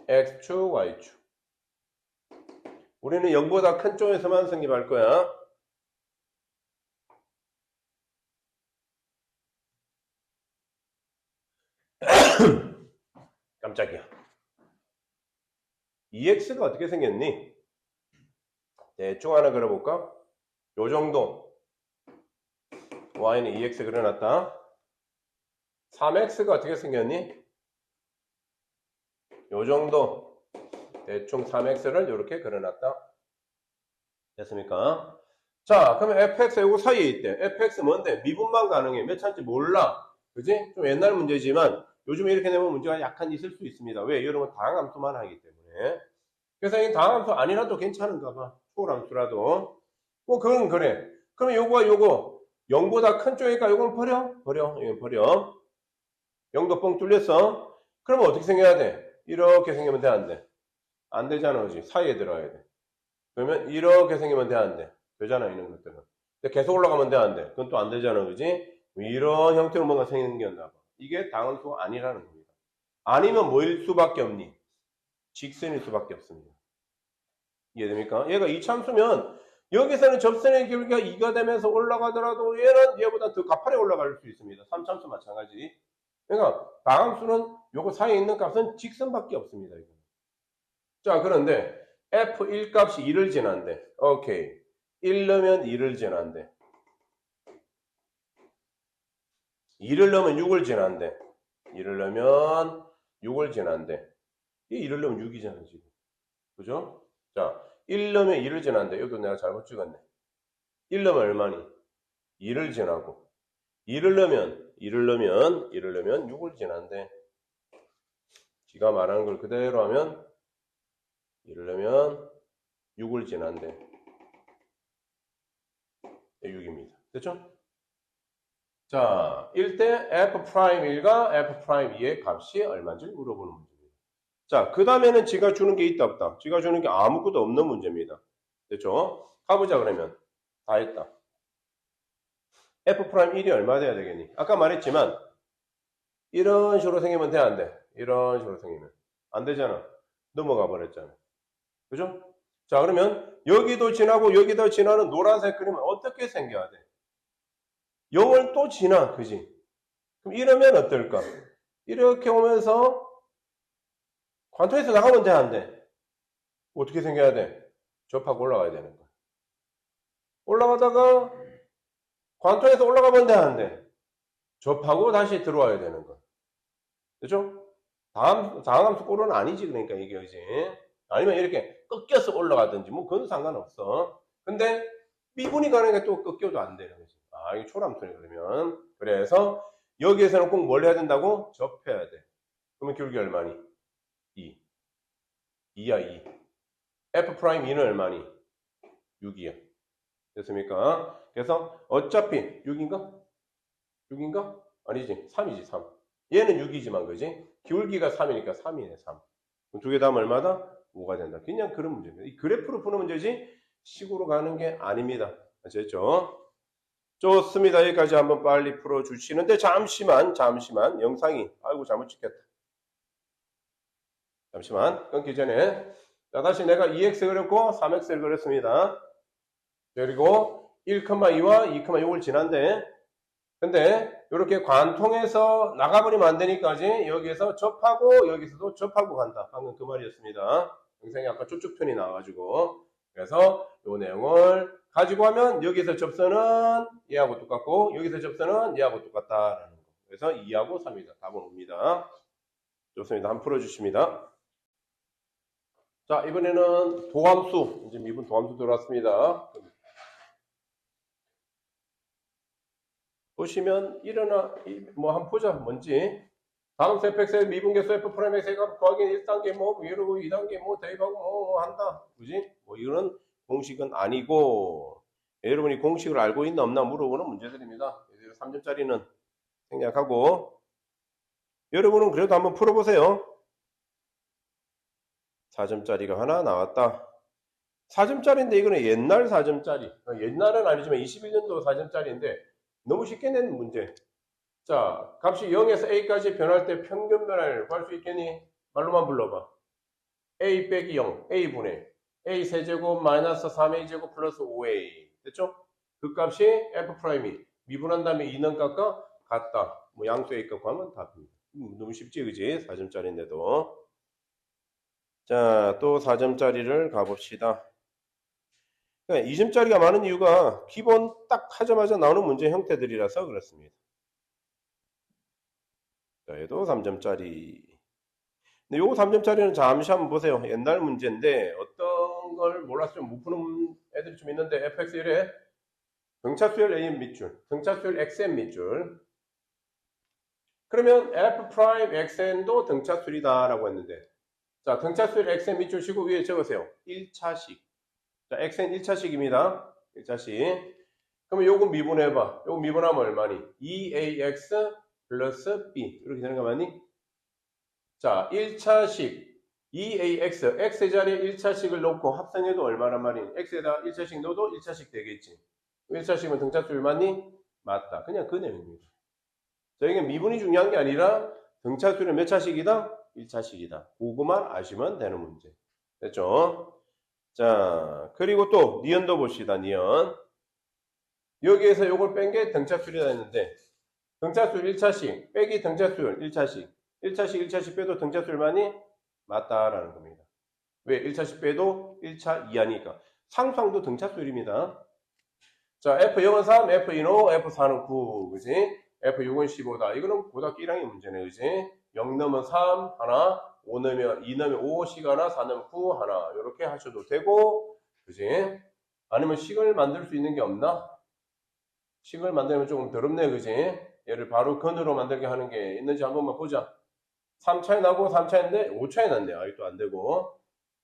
x축, y축. 우리는 0보다 큰 쪽에서만 성립할 거야. 깜짝이야. 2x가 어떻게 생겼니? 대충 하나 그려볼까? 요 정도. y는 2x 그려놨다. 3x가 어떻게 생겼니? 요 정도. 대충 3x를 이렇게 그려놨다. 됐습니까? 자, 그러면 fx 요거 사이에 있대. fx 뭔데? 미분만 가능해. 몇 차인지 몰라. 그지? 좀 옛날 문제지만 요즘에 이렇게 내면 문제가 약간 있을 수 있습니다. 왜? 여러분 다항함수만 하기 때문에. 그래서 이 다항함수 아니라도 괜찮은가 봐. 초월함수라도. 뭐 그건 그래. 그러면 요거와 요거 0보다 큰 쪽이니까 요건 버려. 이건 버려. 0도 뻥 뚫렸어. 그러면 어떻게 생겨야 돼? 이렇게 생기면 돼, 안 돼? 안 되잖아, 그지? 사이에 들어가야 돼. 그러면 이렇게 생기면 돼, 안 돼? 되잖아, 이런 것들은. 근데 계속 올라가면 돼, 안 돼? 그건 또 안 되잖아, 그지? 이런 형태로 뭔가 생겼나 봐. 이게 다항수가 아니라는 겁니다. 아니면 뭐일 수밖에 없니? 직선일 수밖에 없습니다. 이해됩니까? 얘가 이참수면 여기서는 접선의 길이가 2가 되면서 올라가더라도 얘는 얘보다 더 가파르게 올라갈 수 있습니다. 3참수 마찬가지. 그러니까 다항수는 요거 사이에 있는 값은 직선밖에 없습니다. 이거. 자, 그런데 f1 값이 2를 지난대. 오케이. 1 넣으면 2를 지난대. 2를 넣으면 6을 지난대. 2를 넣으면 6을 지난대. 이 2를 넣으면 6이잖아, 지금. 그죠? 자, 1 넣으면 2를 지난대. 여기도 내가 잘못 찍었네. 1 넣으면 얼마니? 2를 지나고. 2를 넣으면 6을 지난대. 지가 말하는 걸 그대로 하면 2를 넣으면 6을 지난대. 6입니다. 됐죠? 자, 1대 f'1과 f'2의 값이 얼마인지 물어보는 문제입니다. 자, 그 다음에는 지가 주는 게 있다 없다. 지가 주는 게 아무것도 없는 문제입니다. 됐죠? 가보자 그러면. 다 했다. f'1이 얼마 돼야 되겠니? 아까 말했지만 이런 식으로 생기면 돼, 안 돼? 이런 식으로 생기면 안 되잖아. 넘어가 버렸잖아. 그죠? 자, 그러면 여기도 지나고 여기도 지나는 노란색 그림은 어떻게 생겨야 돼? 0을 또 지나, 그지? 그럼 이러면 어떨까? 이렇게 오면서 관통에서 나가면 돼, 안 돼? 어떻게 생겨야 돼? 접하고 올라가야 되는 거야. 올라가다가 관통해서 올라가면 되는데 접하고 다시 들어와야 되는 거. 그죠? 다항함수 꼴은 아니지. 그러니까 이게 그지? 아니면 이렇게 꺾여서 올라가든지 뭐 그건 상관없어. 근데 미분이 가능해 또 꺾여도 안 되는 거지. 아, 이게 초람수네 그러면. 그래서 여기에서는 꼭 뭘 해야 된다고? 접해야 돼. 그러면 기울기 얼마니? 2. 2야 2. F 프라임 2는 얼마니? 6이야. 됐습니까? 그래서 어차피 6인가? 6인가? 아니지. 3이지 3. 얘는 6이지만 그지? 기울기가 3이니까 3이네 3. 두 개 다음 얼마다? 5가 된다. 그냥 그런 문제입니다. 이 그래프로 푸는 문제지 식으로 가는 게 아닙니다. 아시겠죠? 좋습니다. 여기까지 한번 빨리 풀어주시는데 잠시만 영상이 아이고 잘못 찍혔다. 잠시만 끊기 전에 자 다시 내가 2x 그렸고 3x를 그렸습니다. 그리고 1,2와 2,6을 지난데 근데 이렇게 관통해서 나가버리면 안 되니까지 여기에서 접하고 여기서도 접하고 간다. 방금 그 말이었습니다. 영상이 아까 쭉쭉편이 나와가지고 그래서 이 내용을 가지고 하면 여기서 접선은 얘하고 똑같고 여기서 접선은 얘하고 똑같다라는 거. 그래서 2하고 3이다. 답은 옵니다. 좋습니다. 한번 풀어주십니다. 자 이번에는 도함수 이제 미분 도함수 들어왔습니다. 보시면 일어나 뭐 한번 보자 뭔지 다음 fx의 미분계수 f 프라임 x의 값 구하기 1단계 뭐 이러고 2단계 뭐 대입하고 뭐 한다 그지? 뭐 이거는 공식은 아니고 여러분이 공식을 알고 있나 없나 물어보는 문제들입니다. 3점짜리는 생략하고 여러분은 그래도 한번 풀어보세요. 4점짜리가 하나 나왔다. 4점짜리인데 이거는 옛날 4점짜리 옛날은 아니지만 21년도 4점짜리인데 너무 쉽게 낸 문제. 자, 값이 0에서 a까지 변할 때 평균 변화를 구할 수 있겠니? 말로만 불러봐. a 빼기 0, a분의 a 세제곱 마이너스 3a 제곱 플러스 5a 됐죠? 그 값이 f 프라임이 미분한 다음에 2는 값과 같다. 뭐 양수 a 값 구하면 답입니다. 너무 쉽지 그지? 4점짜리인데도. 자, 또 4점짜리를 가봅시다. 2점짜리가 많은 이유가 기본 딱 하자마자 나오는 문제 형태들이라서 그렇습니다. 자, 얘도 3점짜리. 근데 요거 3점짜리는 잠시 한번 보세요. 옛날 문제인데 어떤 걸 몰라서 좀 못 푸는 애들이 좀 있는데 fx 이래 등차수열 am 밑줄, 등차수열 xm 밑줄. 그러면 f 프라임 xn도 등차수열이다 라고 했는데 자, 등차수열 xm 밑줄 치고 위에 적으세요. 1차식. 자, xn 1차식입니다. 1차식. 그러면 요거 미분해봐. 요거 미분하면 얼마니? 2ax 플러스 b. 이렇게 되는 거 맞니? 자, 1차식 2ax, x의 자리에 1차식을 넣고 합성해도 얼마란 말이니? x에다 1차식 넣어도 1차식 되겠지. 1차식은 등차수열 맞니? 맞다. 그냥 그 내용입니다. 자, 이게 미분이 중요한 게 아니라 등차수열은 몇 차식이다? 1차식이다. 그거만 아시면 되는 문제. 됐죠? 자, 그리고 또 니은도 봅시다. 니은. 여기에서 요걸 뺀 게 등차수열이라 했는데 등차수열 1차식 빼기 등차수열 1차식 1차식 빼도 등차수열만이 맞다라는 겁니다. 왜? 1차식 빼도 1차 이하니까 상수항도 등차수열입니다. 자, F0은 3, F2는 5, F4는 9 그지? F6은 15다. 이거는 고등학교 1학년 문제네 그지? 0 넣으면 3 하나 5 넣으면 2 넣으면 5 식 하나 4 넣으면 9 하나 이렇게 하셔도 되고 그지? 아니면 식을 만들 수 있는 게 없나? 식을 만들면 조금 더럽네 그지? 얘를 바로 근으로 만들게 하는 게 있는지 한 번만 보자. 3차이 나고 3차인데 5차이 났네. 아직도 안 되고.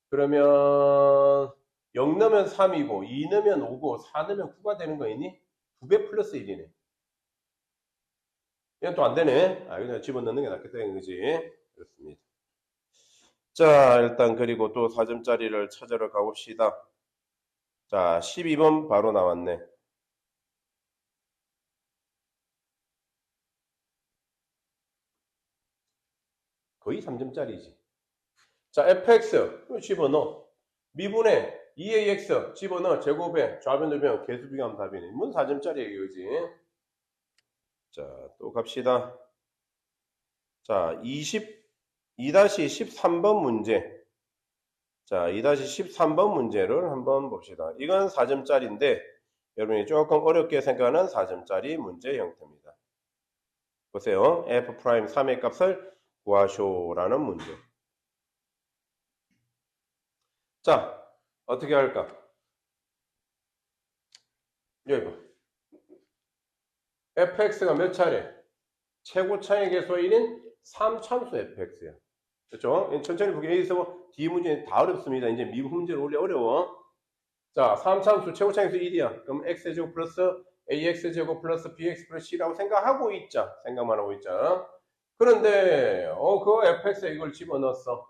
그러면 0 넣으면 3이고 2 넣으면 5고 4 넣으면 9가 되는 거 있니? 9배 플러스 1이네. 이건 또 안 되네. 아, 그냥 집어넣는 게 낫겠다 그지? 그렇습니다. 자, 일단 그리고 또 4점짜리를 찾으러 가봅시다. 자, 12번 바로 나왔네. 거의 3점짜리지. 자, fx 집어넣어. 미분의 2ax 집어넣어. 제곱에 좌변 우변 계수 비교하면 답이네. 문 4점짜리예요, 그지? 자, 또 갑시다. 자, 2-13번 문제. 자, 2-13번 문제를 한번 봅시다. 이건 4점짜리인데 여러분이 조금 어렵게 생각하는 4점짜리 문제 형태입니다. 보세요. f 프라임 3의 값을 구하쇼라는 문제. 자, 어떻게 할까? 여기 봐. fx가 몇 차례? 최고 차의 개수가 1인 3참수 fx야. 그렇죠? 천천히 보게. 여기서 뒤 문제는 다 어렵습니다. 이제 미분 문제는 원래 어려워. 자, 3참수 최고 차의 개수 1이야. 그럼 x제곱 플러스 ax제곱 플러스 bx 플러스 c라고 생각하고 있자. 생각만 하고 있자. 그런데 그 fx에 이걸 집어넣었어.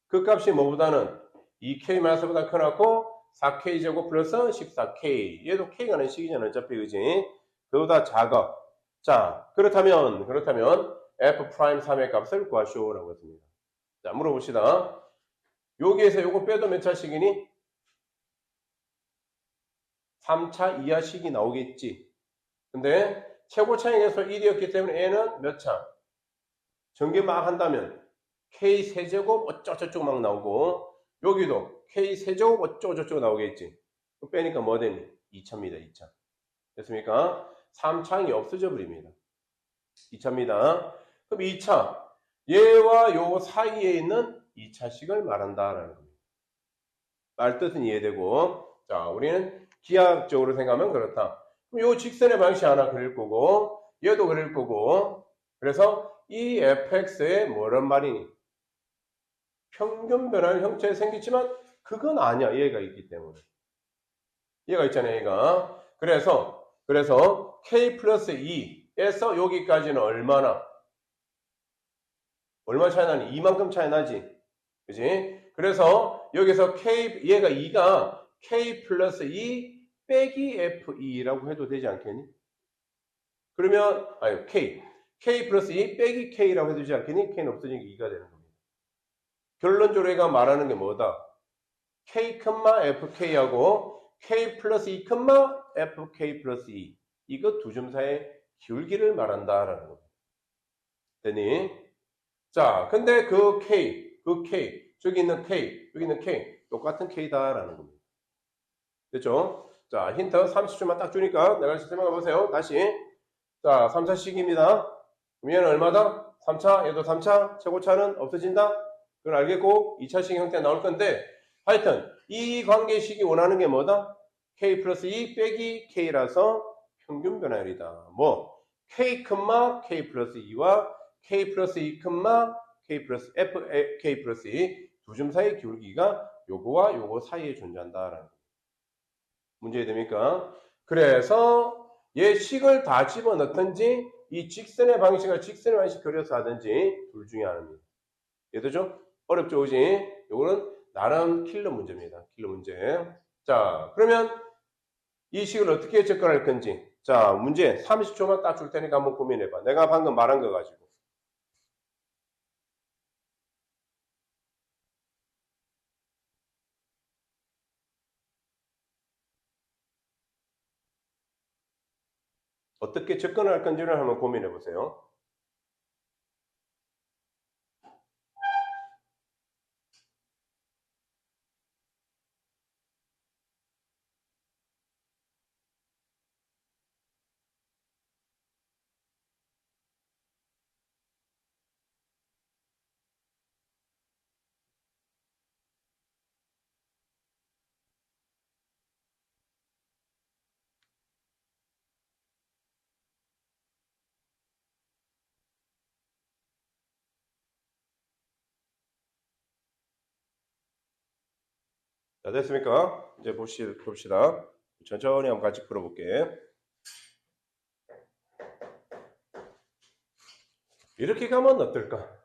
그 값이 뭐보다는 2k 마이너스보다 커놓고 4k제곱 플러스 14k. 얘도 k가 는 식이잖아. 어차피 그지? 그보다 작아. 자, 그렇다면 f 프라임 3의 값을 구하시오라고 했습니다. 자, 물어봅시다. 여기에서 요거 빼도 몇 차식이니? 3차 이하식이 나오겠지. 근데 최고 차이에서 1이었기 때문에 얘는 몇 차? 전개 막 한다면 k 세제곱 어쩌고저쩌고 막 나오고 여기도 k 세제곱 어쩌고저쩌고 나오겠지. 빼니까 뭐 되니? 2차입니다. 2차. 됐습니까? 3차항이 없어져 버립니다. 2차입니다. 그럼 2차. 얘와 요 사이에 있는 2차식을 말한다라는 겁니다. 말 뜻은 이해되고. 자, 우리는 기하학적으로 생각하면 그렇다. 그럼 요 직선의 방식 하나 그릴 거고, 얘도 그릴 거고. 그래서 이 fx에 뭐란 말이니? 평균 변화의 형태에 생기지만 그건 아니야. 얘가 있기 때문에. 얘가 있잖아요. 얘가. 그래서 k 플러스 2에서 여기까지는 얼마 차이 나니? 이만큼 차이 나지. 그지? 그래서 여기서 얘가 2가 k 플러스 2 빼기 f2라고 해도 되지 않겠니? 그러면, k 플러스 2 빼기 k라고 해도 되지 않겠니? k는 없어지니까 2가 되는 겁니다. 결론적으로 얘가 말하는 게 뭐다? k, fk하고 k 플러스 2, fk 플러스 2. 이거 두 점 사이의 기울기를 말한다라는 겁니다. 되니? 자, 근데 그 k, 저기 있는 k, 여기 있는 k, 똑같은 k다라는 겁니다. 됐죠? 자, 힌트 30초만 딱 주니까 내가 생각해 보세요. 다시. 자, 3차식입니다. 그럼 얘는 얼마다? 3차, 얘도 3차, 최고차는 없어진다? 그건 알겠고, 2차식 형태 나올 건데, 하여튼, 이 관계식이 원하는 게 뭐다? k 플러스 2 빼기 k라서 평균 변화율이다. 뭐, k, k 플러스 2와 k 플러스 2, k 플러스 k 플러스 2 두 점 사이의 기울기가 요거와 요거 사이에 존재한다라는 거. 문제 됩니까? 그래서 얘 식을 다 집어넣든지 이 직선의 방식을 직선의 방식 그려서 하든지 둘 중에 하나입니다. 이해되죠? 어렵죠, 그지? 요거는 나름 킬러 문제입니다. 킬러 문제. 자, 그러면 이 식을 어떻게 접근할 건지. 자, 문제 30초만 딱 줄 테니까 한번 고민해봐. 내가 방금 말한 거 가지고. 어떻게 접근할 건지를 한번 고민해 보세요. 자, 됐습니까? 이제 봅시다. 천천히 한번 같이 풀어볼게. 이렇게 가면 어떨까?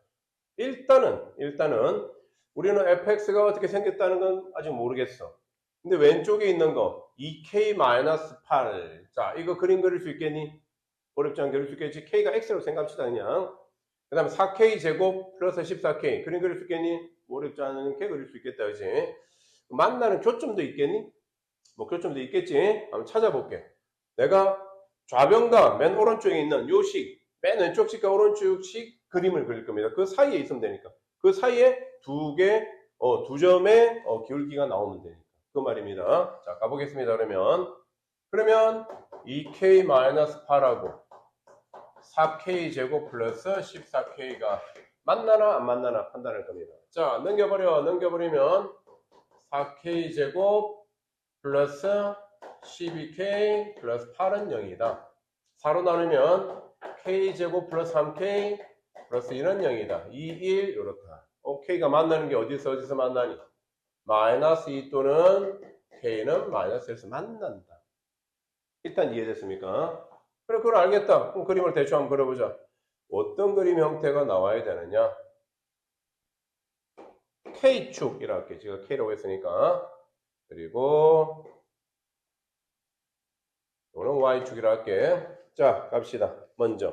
일단은 우리는 fx가 어떻게 생겼다는 건 아직 모르겠어. 근데 왼쪽에 있는 거 2k-8. 자, 이거 그림 그릴 수 있겠니? 어렵지 않게 그릴 수 있겠지? k가 x로 생각합시다 그냥. 그 다음에 4k 제곱 플러스 14k 그림 그릴 수 있겠니? 어렵지 않게 그릴 수 있겠다 그지? 만나는 교점도 있겠니? 뭐 교점도 있겠지? 한번 찾아볼게. 내가 좌변과 맨 오른쪽에 있는 요 식, 맨 왼쪽 식과 오른쪽 식 그림을 그릴 겁니다. 그 사이에 있으면 되니까. 그 사이에 두 점의 기울기가 나오면 되니까. 그 말입니다. 자, 가보겠습니다. 그러면 그러면 2k-8하고 4k제곱 플러스 14k가 만나나 안 만나나 판단할 겁니다. 자, 넘겨버리면 4k제곱 플러스 12k 플러스 8은 0이다. 4로 나누면 k제곱 플러스 3k 플러스 1은 0이다. 2, 1 이렇다. k가 만나는 게 어디서 만나니? 마이너스 2 또는 k는 마이너스 1에서 만난다. 일단 이해됐습니까? 그래, 그걸 알겠다. 그럼 그림을 대충 한번 그려보자. 어떤 그림 형태가 나와야 되느냐? K축이라 할게. 제가 K라고 했으니까. 그리고 이거는 Y축이라 할게. 자, 갑시다. 먼저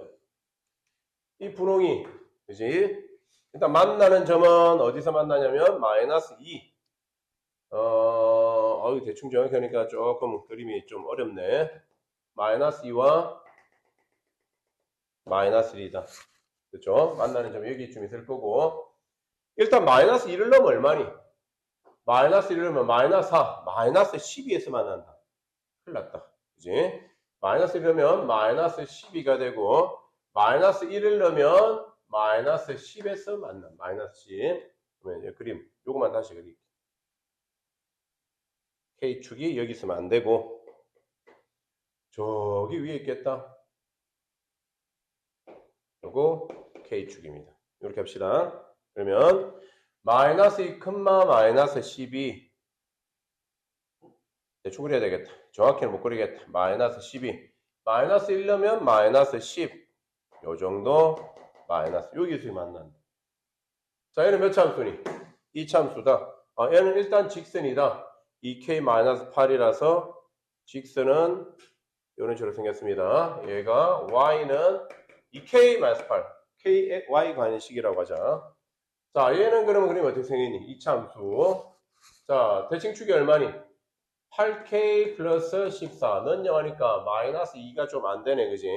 이 분홍이, 그지? 일단 만나는 점은 어디서 만나냐면 마이너스 2. 대충 정확하니까 조금 그림이 좀 어렵네. 마이너스 2와 마이너스 1이다. 그렇죠? 만나는 점 여기쯤 있을 거고. 일단 마이너스 1을 넣으면 얼마니? 마이너스 1을 넣으면 마이너스 4, 마이너스 12에서 만난다. 큰일 났다. 그지? 마이너스 1을 넣으면 마이너스 12가 되고, 마이너스 1을 넣으면 마이너스 10에서 만나. 마이너스 10. 그러면 이제 그림, 요거만 다시 그릴게. K축이 여기 있으면 안 되고, 저기 위에 있겠다. 요거 K축입니다. 이렇게 합시다. 그러면 마이너스 2, 마이너스 12 대충 그려야 되겠다. 정확히는 못 그리겠다. 마이너스 12 마이너스 1 넣으면 마이너스 10 요 정도 마이너스 여기서 만난다. 자, 얘는 몇 참수니? 이 참수다. 얘는 일단 직선이다. 2k-8이라서 직선은 이런 식으로 생겼습니다. 얘가 y는 2k-8 k, y 관식이라고 하자. 자, 얘는 그러면 그림 어떻게 생기니? 이 참수. 자, 대칭축이 얼마니? 8k 플러스 14. 넣냐 하니까 마이너스 2가 좀 안 되네, 그지?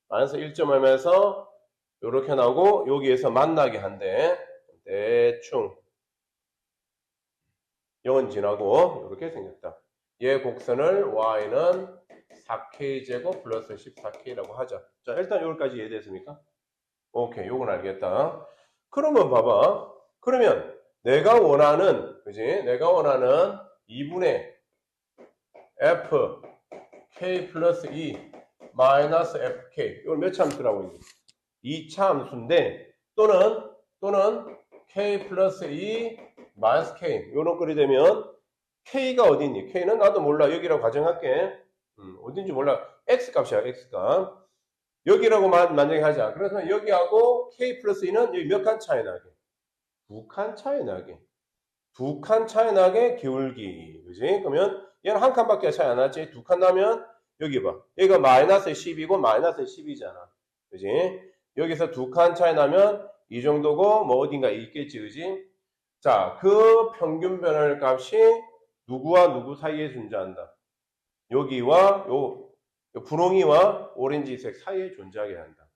마이너스 1점 하면서 요렇게 나오고 여기에서 만나게 한대. 대충 0은 지나고 이렇게 생겼다. 얘 곡선을 y는 4k제곱 플러스 14k라고 하자. 자, 일단 여기까지 이해됐습니까? 오케이, 요건 알겠다. 그러면 봐봐. 그러면 내가 원하는, 그지? 내가 원하는 2분의 f k 플러스 2 마이너스 fk. 이걸 몇 참수라고 했니? 2차함수인데 또는 k 플러스 2 마이너스 k. 요런 꼴이 되면 k가 어디 있니? k는 나도 몰라. 여기라고 가정할게. 어딘지 몰라. x 값이야, x 값. 여기라고 만약에 하자. 그래서 여기하고 k 플러스 2는 여기 몇 칸 차이 나게? 2칸 차이 나게. 2칸 차이 나게 기울기. 그지? 그러면 얘는 한 칸밖에 차이 안 나지? 2칸 나면 여기 봐. 여기가 마이너스 10이고 마이너스 10이잖아. 그지? 여기서 2칸 차이 나면 이 정도고 뭐 어딘가 있겠지. 그지? 자, 그 평균 변화 값이 누구와 누구 사이에 존재한다. 여기와 요 분홍이와 오렌지색 사이에 존재하게 한다.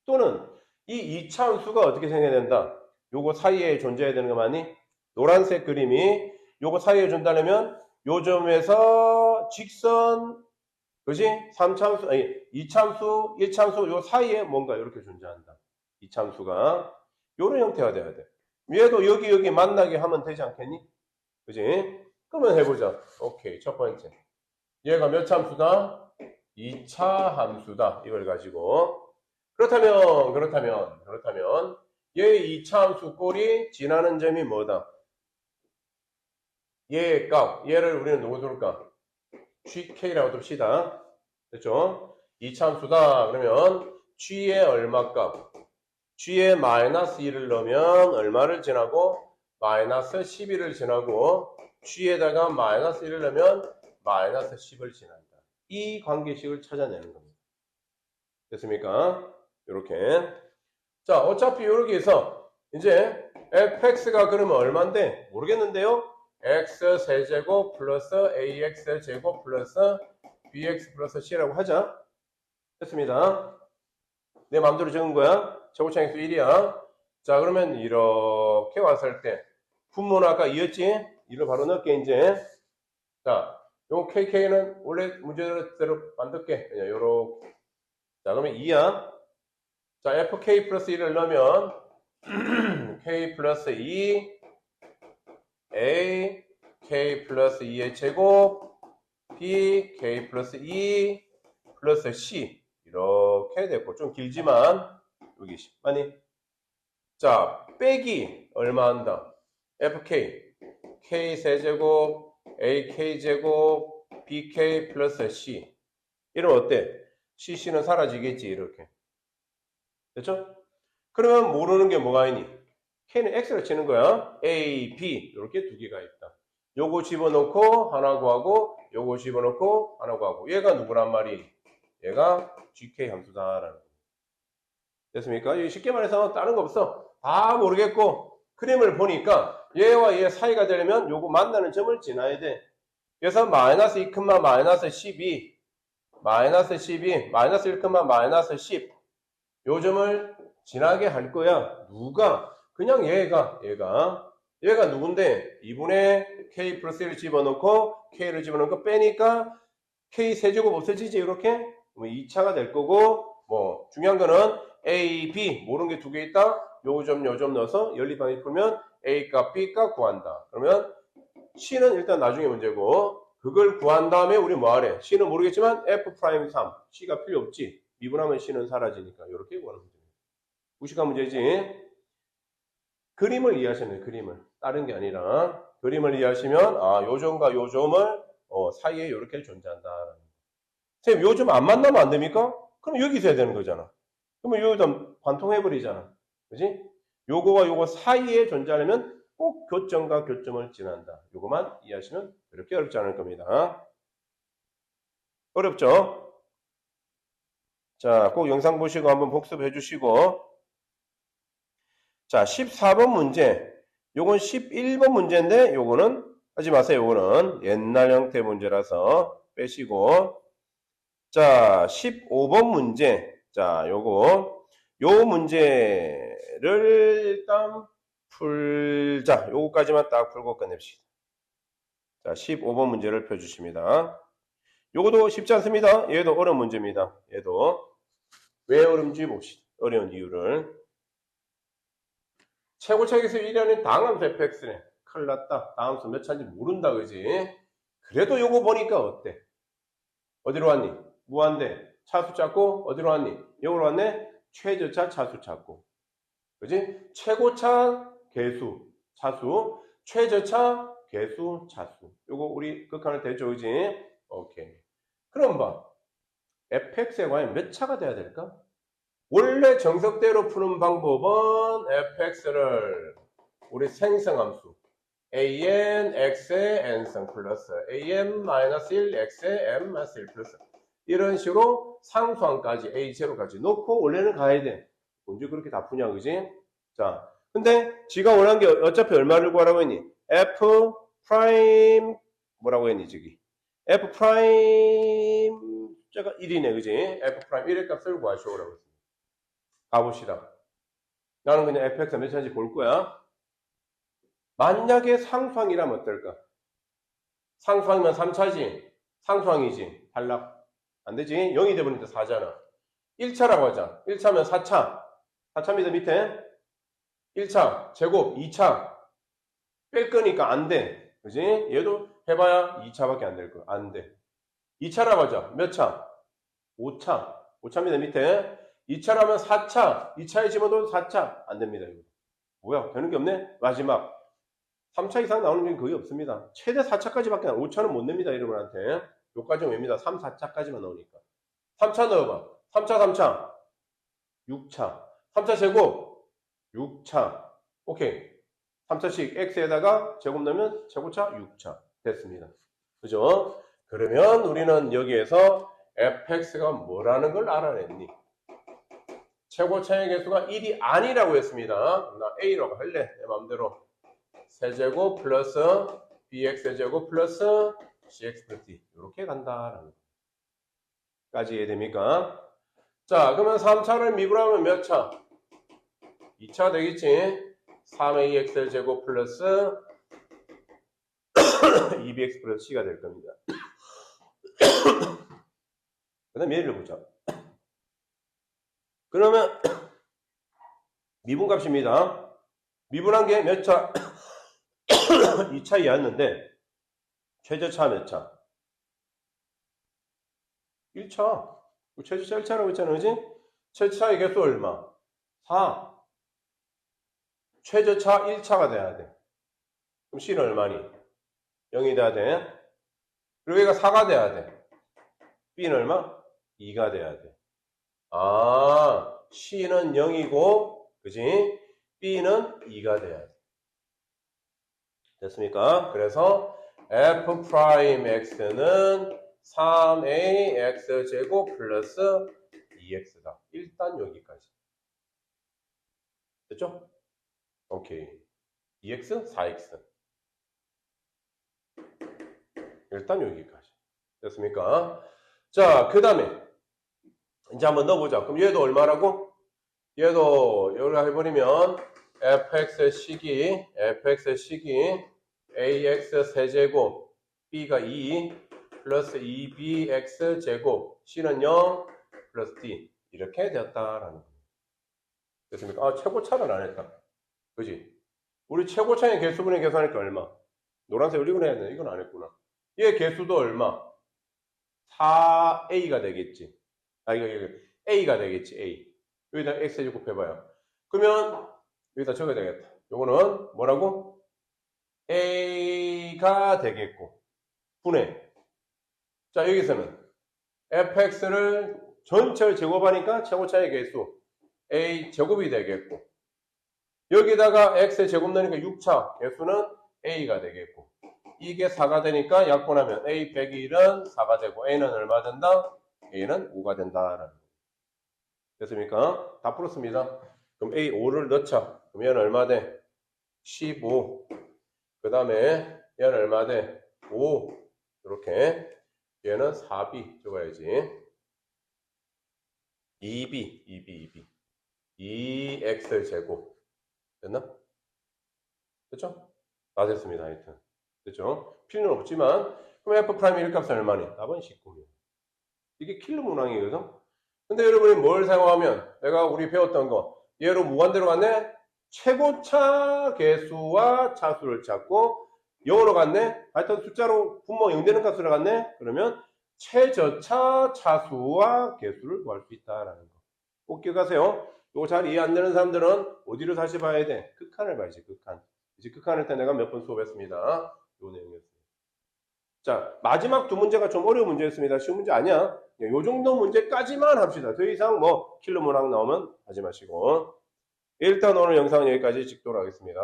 또는 이 2차함수가 어떻게 생겨야 된다. 요거 사이에 존재해야 되는 거 맞니? 노란색 그림이 요거 사이에 존재하려면 요 점에서 직선, 그지? 3차함수, 아니 2차함수, 1차함수 요 사이에 뭔가 이렇게 존재한다. 2차함수가 요런 형태가 돼야 돼. 얘도 여기 만나게 하면 되지 않겠니? 그지? 그러면 해보자. 오케이, 첫 번째. 얘가 몇 참수다? 2차 함수다. 이걸 가지고. 그렇다면, 얘의 2차 함수 꼴이 지나는 점이 뭐다? 얘의 값, 얘를 우리는 누구 둘까? gk라고 둡시다. 됐죠? 2차 함수다. 그러면 g의 얼마 값? g에 마이너스 1을 넣으면 얼마를 지나고? 마이너스 11을 지나고 g에다가 마이너스 1을 넣으면 마이너스 10을 지난다. 이 관계식을 찾아내는 겁니다. 됐습니까? 이렇게. 자, 어차피 여기에서 이제 fx가 그러면 얼마인데? 모르겠는데요? x 세제곱 플러스 ax 제곱 플러스 bx 플러스 c라고 하자. 됐습니다. 내 마음대로 적은 거야. 제곱창의 수 1이야. 자, 그러면 이렇게 왔을 때 분모는 아까 2였지? 2를 바로 넣을게 이제. 자, 요 KK는 원래 문제대로 만들게. 그냥 요렇게. 자, 그러면 2야. 자, FK 플러스 1을 넣으면 K 플러스 2 A K 플러스 2의 제곱 B K 플러스 2 플러스 C 이렇게 됐고 좀 길지만 여기 10만이 자 빼기 얼마 한다 FK K 세제곱 AK 제곱 BK 플러스 C 이러면 어때? CC는 사라지겠지 이렇게 됐죠? 그러면 모르는 게 뭐가 있니? K는 X를 치는 거야. A, B 이렇게 두 개가 있다. 요거 집어넣고 하나 구하고 요거 집어넣고 하나 구하고 얘가 누구란 말이? 얘가 GK 함수다라는 거. 됐습니까? 쉽게 말해서 다른 거 없어. 다 모르겠고 그림을 보니까 얘와 얘 사이가 되려면 요거 만나는 점을 지나야 돼. 그래서 마이너스 2, 마이너스 12 마이너스 12 마이너스 1, 마이너스 10 요 점을 지나게 할 거야. 누가? 그냥 얘가 누군데? 2분의 K 플러스 1을 집어넣고 K를 집어넣고 빼니까 K 세제곱 없어지지 이렇게? 뭐 2차가 될 거고 뭐 중요한 거는 A, B 모르는 게 두 개 있다. 요 점 넣어서 연립방식 풀면 A 값, B 값 구한다. 그러면 C는 일단 나중에 문제고 그걸 구한 다음에 우리 뭐 하래? C는 모르겠지만 F'3 C가 필요 없지. 미분하면 C는 사라지니까 이렇게 구하는 문제. 무식한 문제지. 그림을 이해하시면 돼요. 그림을. 다른 게 아니라 그림을 이해하시면 요 점과 요 점을 사이에 이렇게 존재한다. 선생님 요 점 안 만나면 안 됩니까? 그럼 여기서 해야 되는 거잖아. 그러면 요 점 관통해버리잖아. 그지? 요거와 요거 사이에 존재하려면 꼭 교점과 교점을 지난다. 요거만 이해하시면 그렇게 어렵지 않을 겁니다. 어렵죠? 자, 꼭 영상 보시고 한번 복습해 주시고 자, 14번 문제. 요건 11번 문제인데 요거는 하지 마세요. 요거는 옛날 형태 문제라서 빼시고 자, 15번 문제. 자, 요 문제를 일단 풀자. 요거까지만 딱 풀고 끝냅시다. 자, 15번 문제를 펴주십니다. 요것도 쉽지 않습니다. 얘도 어려운 문제입니다. 얘도 왜 어려운지 봅시다. 어려운 이유를. 최고차에서 1위하는 다항함수 fx네. 큰일 났다. 다항수 몇 차인지 모른다, 그지? 그래도 요거 보니까 어때? 어디로 왔니? 무한대. 차수 찾고, 어디로 왔니? 여기로 왔네? 최저차 차수 찾고. 그지? 최고차 개수, 차수. 최저차 개수, 차수. 요거 우리 극한을 대죠, 그지? 오케이. 그럼 봐. fx에 과연 몇 차가 돼야 될까? 원래 정석대로 푸는 방법은 fx를 우리 생성함수 an x의 n승 플러스 an-1 x의 m-1 플러스 이런 식으로 상수항까지 a0까지 놓고 원래는 가야 돼. 언제 그렇게 다 푸냐 그지? 자, 근데 지가 원하는 게 어차피 얼마를 구하라고 했니? f 프라임 뭐라고 했니 저기? f 프라임 숫자가 1이네 그지? f 프라임 1의 값을 구하시오라고 했어. 가봅시다. 나는 그냥 fx가 몇 차인지 볼 거야. 만약에 상수항이라면 어떨까? 상수항이면 3차지. 상수항이지. 탈락. 안 되지. 0이 되버리니까 4잖아. 1차라고 하자. 1차면 4차. 4차입니다. 밑에. 1차. 제곱. 2차. 뺄 거니까 안 돼. 그지? 얘도 해봐야 2차밖에 안 될 거야. 안 돼. 2차라고 하자. 몇 차? 5차. 5차입니다. 밑에. 2차라면 4차. 2차에 집어도 4차. 안 됩니다. 이거. 뭐야? 되는 게 없네? 마지막. 3차 이상 나오는 게 거의 없습니다. 최대 4차까지밖에 안, 5차는 못 냅니다. 이러분한테. 요까지는 웹니다. 3, 4차까지만 나오니까. 3차 넣어봐. 3차, 3차. 6차. 3차 제곱. 6차. 오케이. 3차씩 x에다가 제곱 넣으면 제곱차 6차. 됐습니다. 그죠? 그러면 우리는 여기에서 fx가 뭐라는 걸 알아냈니? 최고차의 개수가 1이 아니라고 했습니다. 나 A라고 할래. 내 마음대로. 세제곱 플러스 bx 세제곱 플러스 cx 플러스 d. 이렇게 간다라는 거까지 이해됩니까? 자, 그러면 3차를 미분하면 몇 차? 2차 되겠지? 3ax 제곱 플러스 2bx 플러스 c가 될 겁니다. 그 다음 얘를 보자. 그러면 미분값입니다. 미분한 게 몇 차? 2차 이하였는데 최저차 몇 차? 1차. 최저차 1차라고 했잖아, 그지? 최저차의 개수 얼마? 4. 최저차 1차가 돼야 돼. 그럼 C는 얼마니? 0이 돼야 돼. 그리고 얘가 4가 돼야 돼. B는 얼마? 2가 돼야 돼. 아, C는 0이고, 그지? B는 2가 돼야 돼. 됐습니까? 그래서 F'X는 3AX제곱 플러스 2X다. 일단 여기까지. 됐죠? 오케이. 2X, 4X. 일단 여기까지. 됐습니까? 자, 그 다음에 이제 한번 넣어보자. 그럼 얘도 얼마라고? 얘도 여기로 해버리면 fx의 식이 ax 세제곱 b가 2 플러스 2bx 제곱 c는 0 플러스 d 이렇게 되었다라는 거예요. 됐습니까? 아, 최고차는 안 했다. 그지? 우리 최고차의 개수분의 계산하니까 얼마? 노란색을 이건 해야 돼. 이건 안 했구나. 얘 개수도 얼마? 4a가 되겠지. 아, 이거 a가 되겠지. a. 여기다 x제곱 해봐요. 그러면 여기다 적어야 되겠다. 요거는 뭐라고? a가 되겠고 분해. 자, 여기서는 fx를 전체를 제곱하니까 최고차의 개수 a 제곱이 되겠고 여기다가 x의 제곱 넣으니까 6차 개수는 a가 되겠고 이게 4가 되니까 약분하면 a 빼기 1은 4가 되고 a는 얼마 된다? a는 5가 된다라는 거. 됐습니까? 다 풀었습니다. 그럼 a 5를 넣자. 그럼 얘는 얼마 돼? 15. 그 다음에 얘는 얼마 돼? 5. 이렇게 얘는 4b 적어야지. 2b 2x 제곱 됐나? 됐죠? 다 됐습니다. 하여튼 됐죠? 필요는 없지만 그럼 F'의 1값은 얼마니? 답은 19. 이게 킬러 문항이거든? 근데 여러분이 뭘 사용하면 내가 우리 배웠던 거 얘로 무관대로 갔네? 최고차 개수와 차수를 찾고 0으로 갔네? 하여튼 숫자로 분모 0 되는 값으로 갔네? 그러면 최저차 차수와 개수를 구할 수 있다라는 거. 꼭 기억하세요. 이거 잘 이해 안 되는 사람들은 어디를 다시 봐야 돼? 극한을 봐야지, 극한. 이제 극한을 때 내가 몇 번 수업했습니다. 요 내용이었습니다. 자, 마지막 두 문제가 좀 어려운 문제였습니다. 쉬운 문제 아니야. 요 정도 문제까지만 합시다. 더 이상 뭐 킬러 문항 나오면 하지 마시고. 일단 오늘 영상은 여기까지 찍도록 하겠습니다.